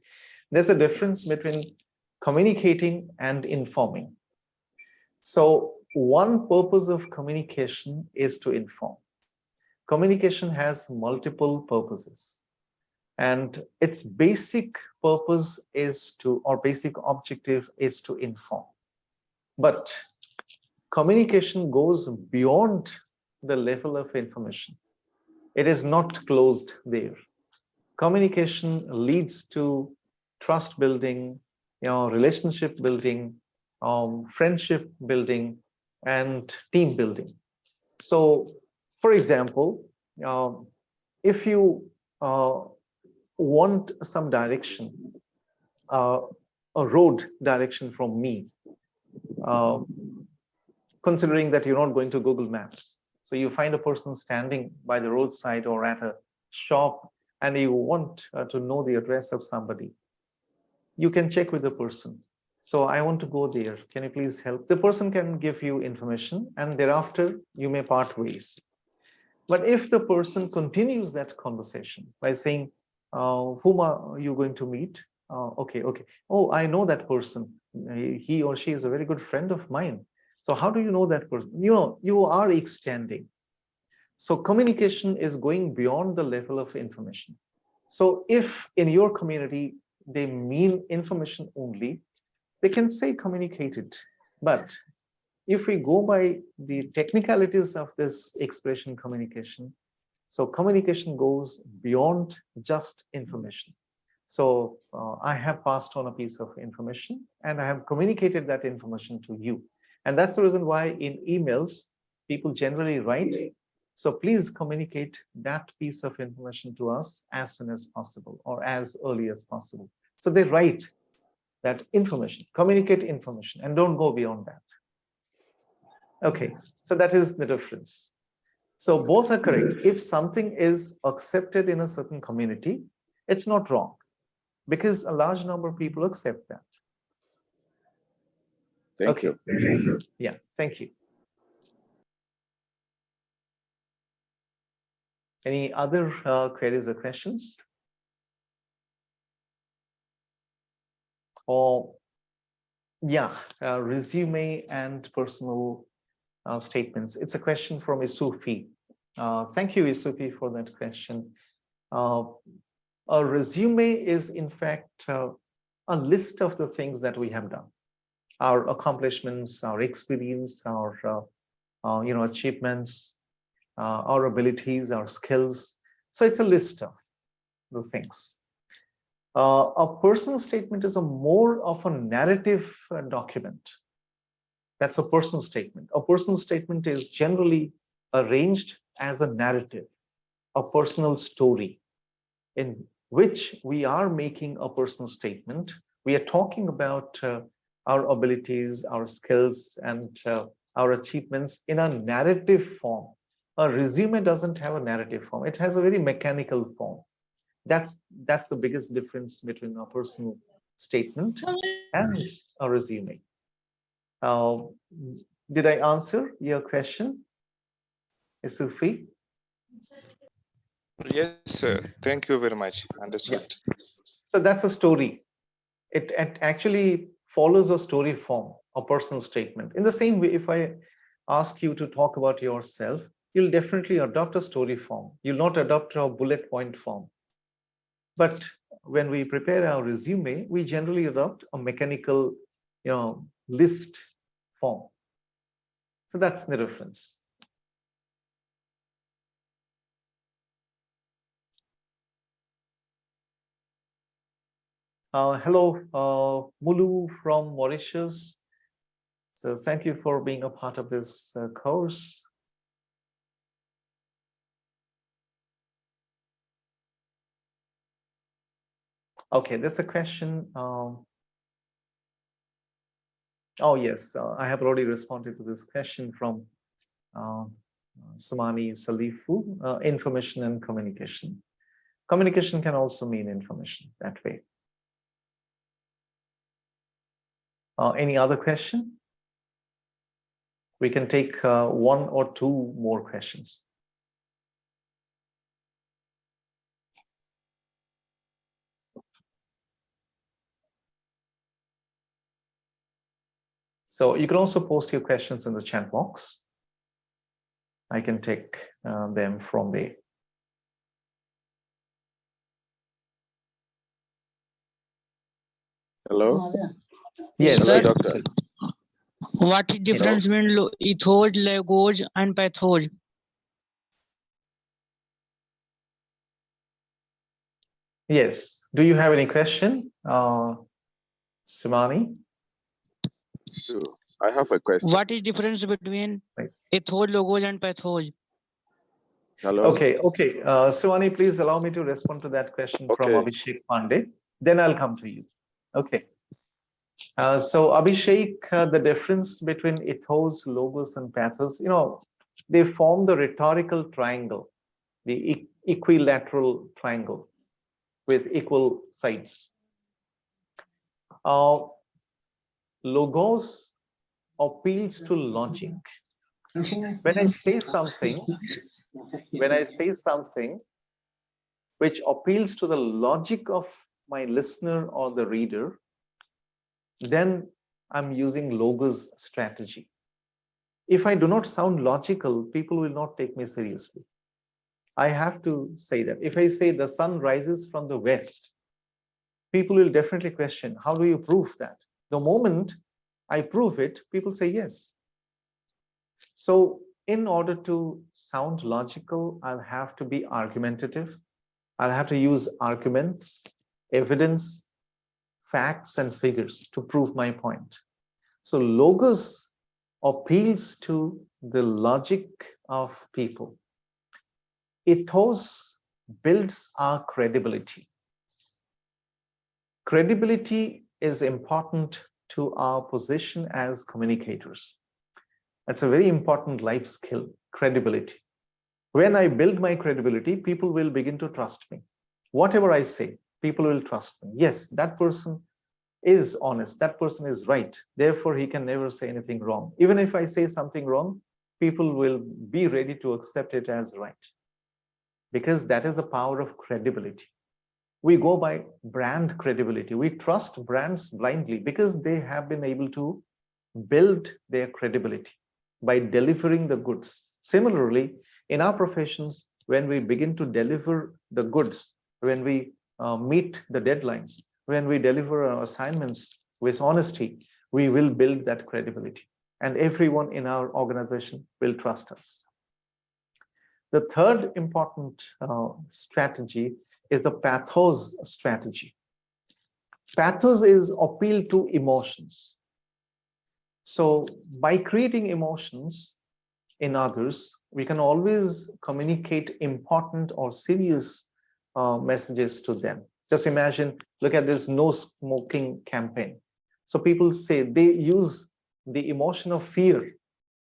there's a difference between communicating and informing. So one purpose of communication is to inform. Communication has multiple purposes, and its basic purpose is to, or basic objective is to inform. But communication goes beyond the level of information. It is not closed there. Communication leads to trust building, relationship building, friendship building, and team building. So, for example, if you want some direction, uh, a road direction from me, uh, considering that you're not going to Google Maps. So you find a person standing by the roadside or at a shop and you want to know the address of somebody. You can check with the person. So I want to go there. Can you please help? The person can give you information and thereafter you may part ways. But if the person continues that conversation by saying, whom are you going to meet? Okay. Oh, I know that person. He or she is a very good friend of mine. So how do you know that person? You are extending. So communication is going beyond the level of information. So if in your community, they mean information only, they can say communicated. But if we go by the technicalities of this expression communication, so communication goes beyond just information. So I have passed on a piece of information and I have communicated that information to you. And that's the reason why in emails, people generally write, so please communicate that piece of information to us as soon as possible or as early as possible. So they write that information, communicate information, and don't go beyond that. Okay, so that is the difference. So both are correct. If something is accepted in a certain community, it's not wrong because a large number of people accept that. Thank you. Yeah, thank you. Any other queries or questions? Or yeah, resume and personal statements. It's a question from Isufi. Thank you, Isufi, for that question. A resume is in fact a list of the things that we have done, our accomplishments, our experience, our achievements, our abilities, our skills. So it's a list of the things. A personal statement is a more of a narrative document. That's a personal statement. A personal statement is generally arranged as a narrative, a personal story in which we are making a personal statement. We are talking about our abilities, our skills, and our achievements in a narrative form. A resume doesn't have a narrative form. It has a very mechanical form. That's the biggest difference between a personal statement and a resume. Did I answer your question, Sufi? Yes, sir. Thank you very much. Understood. Yeah. So that's a story. It actually follows a story form, a personal statement. In the same way, if I ask you to talk about yourself, you'll definitely adopt a story form. You'll not adopt a bullet point form. But when we prepare our resume, we generally adopt a mechanical, list form. So that's the difference. Hello, Mulu from Mauritius. So thank you for being a part of this course. Okay, there's a question. Oh, yes, I have already responded to this question from Sumani Salifu, information and communication. Communication can also mean information that way. Any other question? We can take one or two more questions. So you can also post your questions in the chat box. I can take them from there. Hello? Yes, Hello, Sir? yes. doctor. What is difference between ethos, logos, and pathos? Yes. Do you have any question, Simani? Sure. I have a question. What is difference between Please. ethos, logos, and pathos? Hello? Okay, okay. Simani, please allow me to respond to that question from Okay. Abhishek Pandey. Then I'll come to you. Okay. So Abhishek, the difference between ethos, logos, and pathos, they form the rhetorical triangle, the equilateral triangle with equal sides. Logos appeals to logic. When I say something which appeals to the logic of my listener or the reader, then I'm using logos strategy. If I do not sound logical, people will not take me seriously. I have to say that. If I say the sun rises from the west, people will definitely question, how do you prove that? The moment I prove it, people say yes. So in order to sound logical, I'll have to be argumentative. I'll have to use arguments, evidence, facts, and figures to prove my point. So logos appeals to the logic of people. Ethos builds our credibility. Credibility is important to our position as communicators. That's a very important life skill, credibility. When I build my credibility, people will begin to trust me. Whatever I say, people will trust me. Yes, that person is honest, that person is right. Therefore, he can never say anything wrong. Even if I say something wrong, people will be ready to accept it as right. Because that is the power of credibility. We go by brand credibility. We trust brands blindly because they have been able to build their credibility by delivering the goods. Similarly, in our professions, when we begin to deliver the goods, when we meet the deadlines, when we deliver our assignments with honesty, we will build that credibility. And everyone in our organization will trust us. The third important strategy is the pathos strategy. Pathos is appeal to emotions. So by creating emotions in others, we can always communicate important or serious messages to them. Just imagine, look at this no smoking campaign. So people say they use the emotion of fear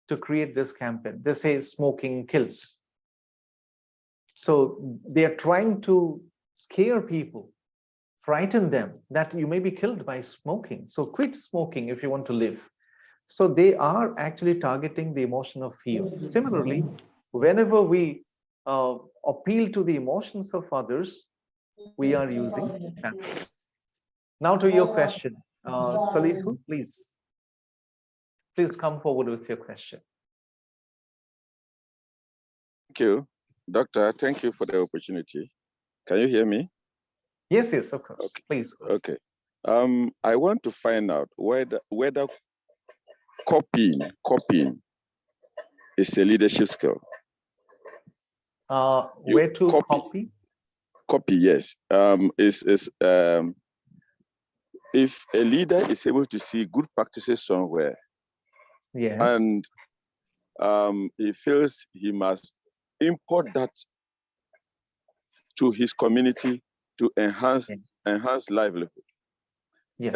to create this campaign. They say smoking kills. So they are trying to scare people, frighten them that you may be killed by smoking. So quit smoking if you want to live. So they are actually targeting the emotion of fear. Similarly, whenever we appeal to the emotions of others, we are using pathos. Now to your question, Salifu, please come forward with your question. Thank you, Doctor. Thank you for the opportunity. Can you hear me? Yes, yes, of course. Okay. Please. Okay. I want to find out whether copying is a leadership skill. Where to copy? Copy, yes. If a leader is able to see good practices somewhere, yes, and he feels he must import that to his community to enhance enhance livelihood. Yes.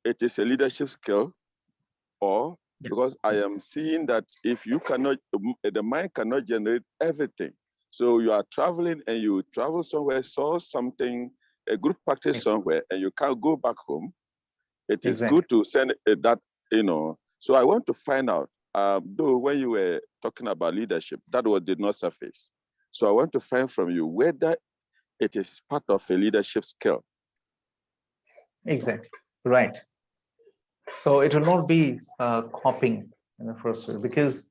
It is a leadership skill, or because I am seeing that if you cannot, the mind cannot generate everything. So you are traveling and you travel somewhere, saw something, a good practice somewhere, and you can't go back home. It is good to send that, So I want to find out, though when you were talking about leadership, that did not surface. So I want to find from you whether it is part of a leadership skill. Exactly, right. So it will not be copying in the first way, because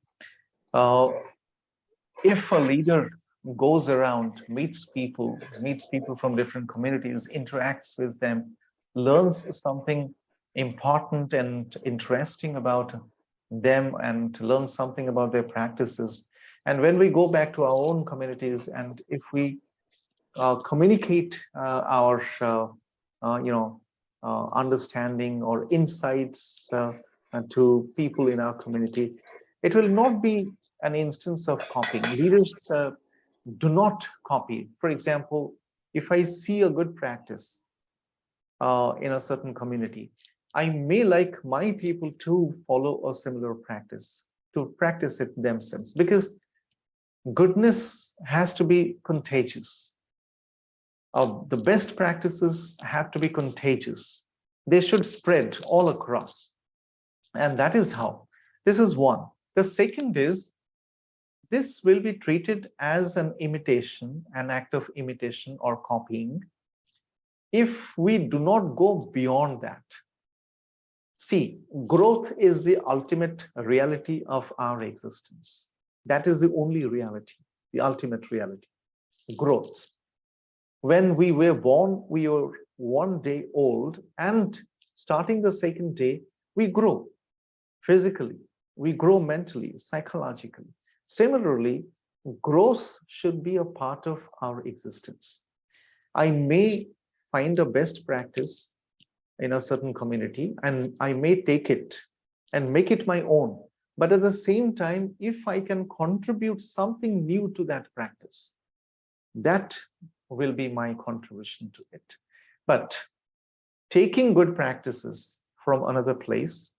if a leader goes around, meets people from different communities, interacts with them, learns something important and interesting about them, and learns something about their practices. And when we go back to our own communities, and if we communicate our understanding or insights to people in our community, it will not be an instance of copying. Leaders do not copy. For example, if I see a good practice in a certain community, I may like my people to follow a similar practice, to practice it themselves, because goodness has to be contagious. The best practices have to be contagious. They should spread all across. And that is how. This is one. The second is, this will be treated as an imitation, an act of imitation or copying, if we do not go beyond that. See, growth is the ultimate reality of our existence. That is the only reality, the ultimate reality, growth. When we were born, we were 1 day old, and starting the second day, we grow physically, we grow mentally, psychologically. Similarly, growth should be a part of our existence. I may find a best practice in a certain community, and I may take it and make it my own. But at the same time, if I can contribute something new to that practice, that will be my contribution to it. But taking good practices from another place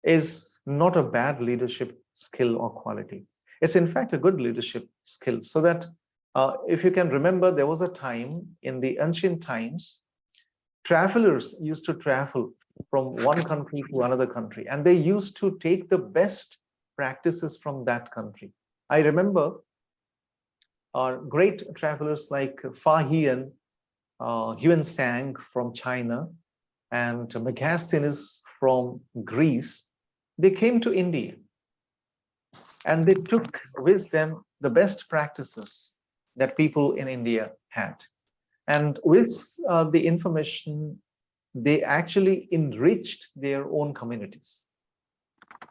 is not a bad leadership skill or quality. It's in fact a good leadership skill. So that if you can remember, there was a time in the ancient times, travelers used to travel from one country to another country, and they used to take the best practices from that country. I remember great travelers like Fa Hian, Yuan Sang from China, and Megasthenes from Greece. They came to India, and they took with them the best practices that people in India had. And with the information, they actually enriched their own communities.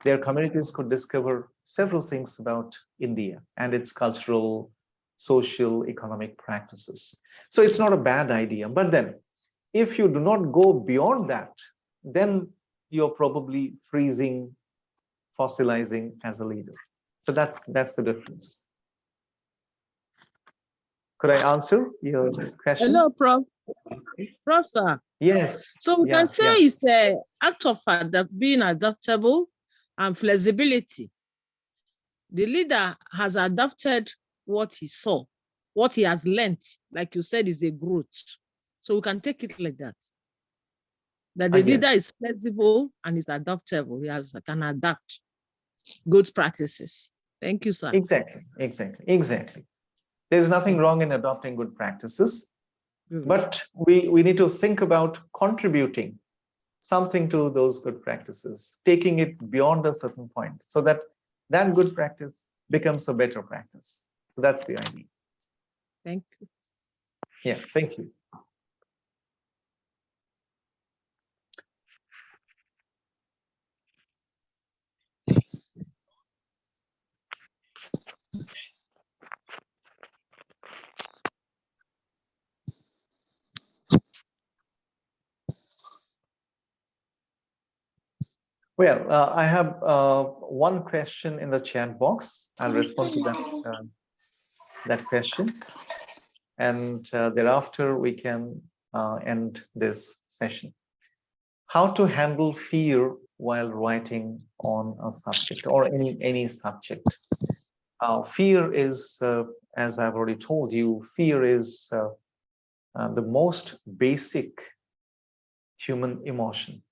Their communities could discover several things about India and its cultural, social, economic practices. So it's not a bad idea. But then, if you do not go beyond that, then you're probably freezing, fossilizing as a leader. So that's the difference. Could I answer your question? Hello, Prof. Prof, sir. Yes. So we Yeah, can say it's an act of being adaptable and flexibility. The leader has adapted what he saw, what he has learned, like you said, is a growth. So we can take it like that. That the leader is flexible and is adaptable. He can adapt good practices. Thank you, sir. Exactly. There's nothing wrong in adopting good practices, but we need to think about contributing something to those good practices, taking it beyond a certain point, so that that good practice becomes a better practice. So that's the idea. Thank you. Yeah, thank you. Well, I have one question in the chat box. I'll respond to that question, and thereafter we can end this session. How to handle fear while writing on a subject or any subject. Fear is, as I've already told you, fear is the most basic human emotion.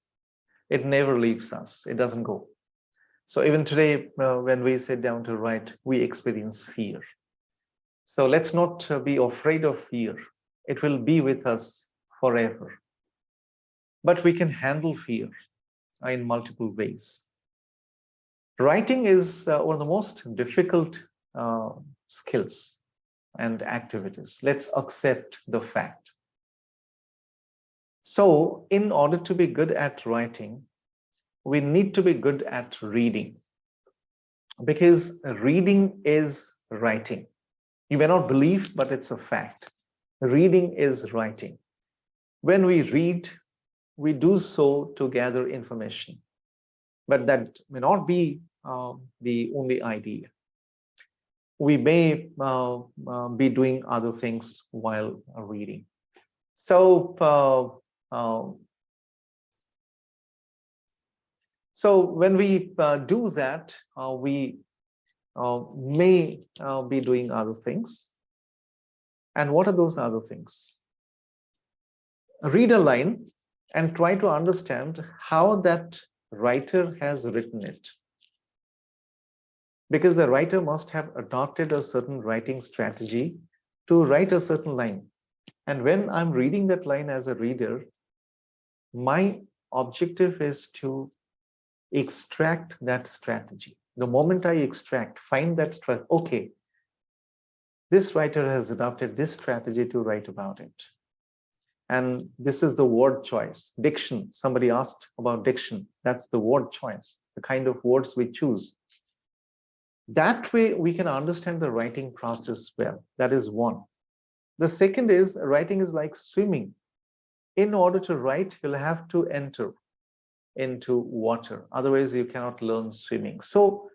It never leaves us. It doesn't go. So even today, when we sit down to write, we experience fear. So let's not be afraid of fear. It will be with us forever. But we can handle fear in multiple ways. Writing is one of the most difficult skills and activities. Let's accept the fact. So in order to be good at writing, we need to be good at reading, because reading is writing. You may not believe, but it's a fact. Reading is writing. When we read, we do so to gather information, but that may not be the only idea. We may be doing other things while reading. So when we do that, we may be doing other things. And what are those other things? Read a line and try to understand how that writer has written it. Because the writer must have adopted a certain writing strategy to write a certain line. And when I'm reading that line as a reader, my objective is to extract that strategy. The moment I extract, find that strategy, okay, this writer has adopted this strategy to write about it. And this is the word choice. Diction, somebody asked about diction. That's the word choice, the kind of words we choose. That way we can understand the writing process well. That is one. The second is, writing is like swimming. In order to write, you'll have to enter into water. Otherwise, you cannot learn swimming. So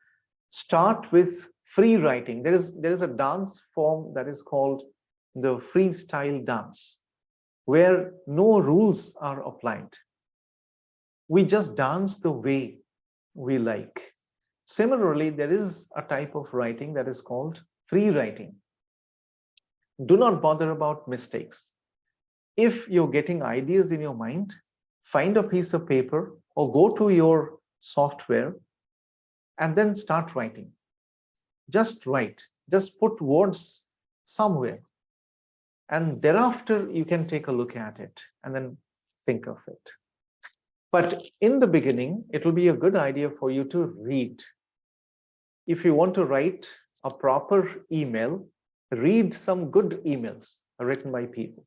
start with free writing. There is a dance form that is called the freestyle dance, where no rules are applied. We just dance the way we like. Similarly, there is a type of writing that is called free writing. Do not bother about mistakes. If you're getting ideas in your mind, find a piece of paper or go to your software and then start writing. Just write, just put words somewhere. And thereafter, you can take a look at it and then think of it. But in the beginning, it will be a good idea for you to read. If you want to write a proper email, read some good emails written by people.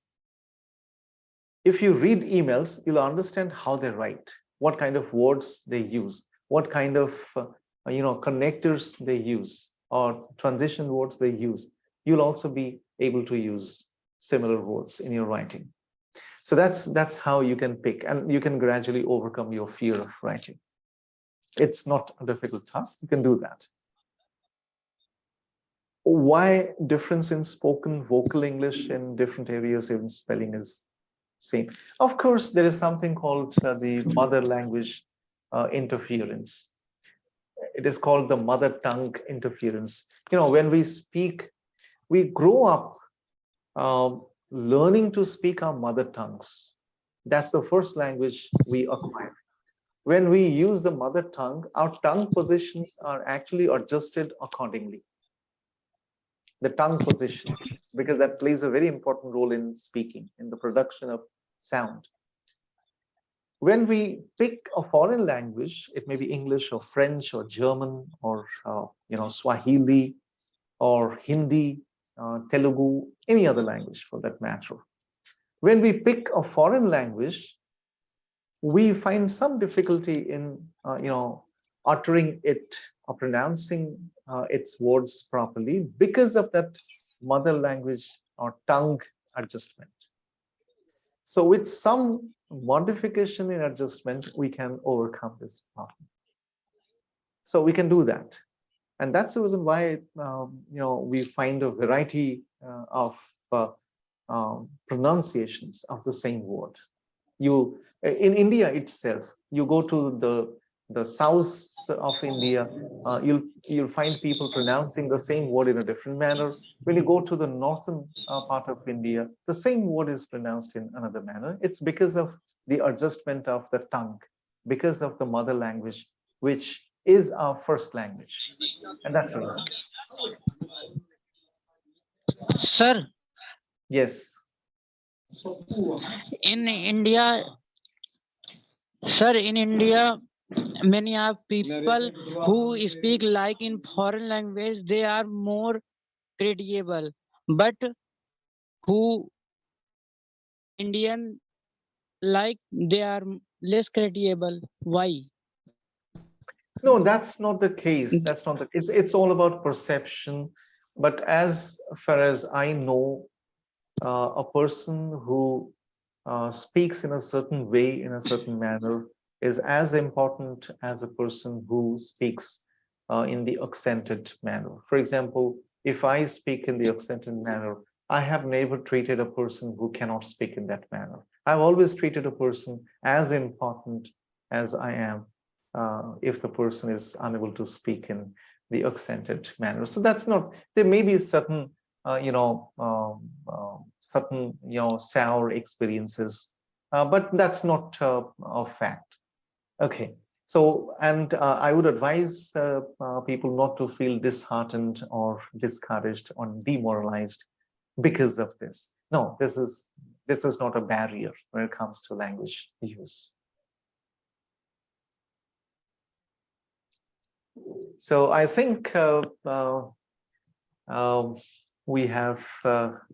If you read emails, you'll understand how they write, what kind of words they use, what kind of connectors they use, or transition words they use. You'll also be able to use similar words in your writing. So that's how you can pick, and you can gradually overcome your fear of writing. It's not a difficult task. You can do that. Why difference in spoken vocal English in different areas, even spelling is same? Of course, there is something called the mother language interference. It is called the mother tongue interference. When we speak, we grow up learning to speak our mother tongues. That's the first language we acquire. When we use the mother tongue, our tongue positions are actually adjusted accordingly. The tongue position, because that plays a very important role in speaking, in the production of sound. When we pick a foreign language, it may be English or French or German or Swahili or Hindi, Telugu, any other language for that matter. When we pick a foreign language, we find some difficulty in uttering it or pronouncing its words properly because of that mother language or tongue adjustment. So with some modification in adjustment, we can overcome this problem. So we can do that. And that's the reason why we find a variety of pronunciations of the same word. You in India itself, you go to the south of India, you'll find people pronouncing the same word in a different manner. When you go to the northern part of India, the same word is pronounced in another manner. It's because of the adjustment of the tongue, because of the mother language, which is our first language, and that's the reason. Sir, Yes. in India, sir, in India, many are people who speak like in foreign language, they are more credible, but who Indian like they are less credible. Why? No, that's not the case. That's not the. It's all about perception. But as far as I know, a person who speaks in a certain way, in a certain manner, is as important as a person who speaks in the accented manner. For example, if I speak in the accented manner, I have never treated a person who cannot speak in that manner. I've always treated a person as important as I am if the person is unable to speak in the accented manner. So that's not, there may be certain certain sour experiences, but that's not a fact. Okay, so and I would advise people not to feel disheartened or discouraged or demoralized because of this. No, this is not a barrier when it comes to language use. So I think we have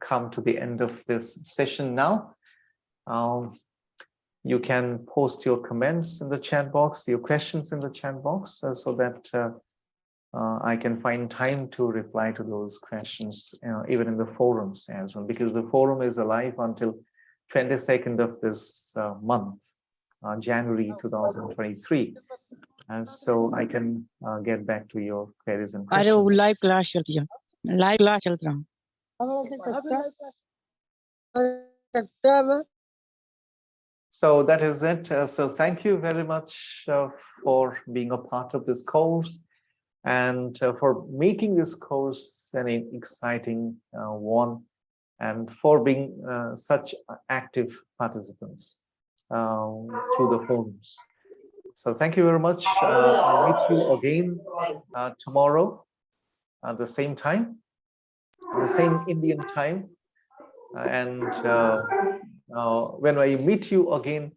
come to the end of this session now. You can post your comments in the chat box, your questions in the chat box, so that I can find time to reply to those questions, even in the forums as well, because the forum is alive until 22nd of this month, January 2023. And so I can get back to your queries and अरे वो questions. Live class चलती है, live class चल रहा है. So that is it. So thank you very much for being a part of this course and for making this course an exciting one, and for being such active participants through the forums. So thank you very much. I'll meet you again tomorrow at the same time, the same Indian time. And when I meet you again,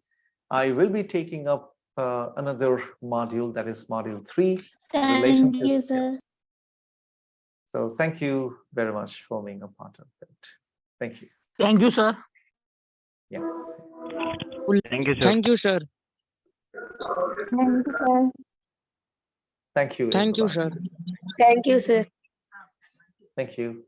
I will be taking up another module, that is module 3, Thank you, sir. So thank you very much for being a part of it. Thank you. Thank you, sir. Yeah. Thank you, sir. Thank you, sir. Thank you. Thank you, everybody. sir. Thank you, sir. Thank you.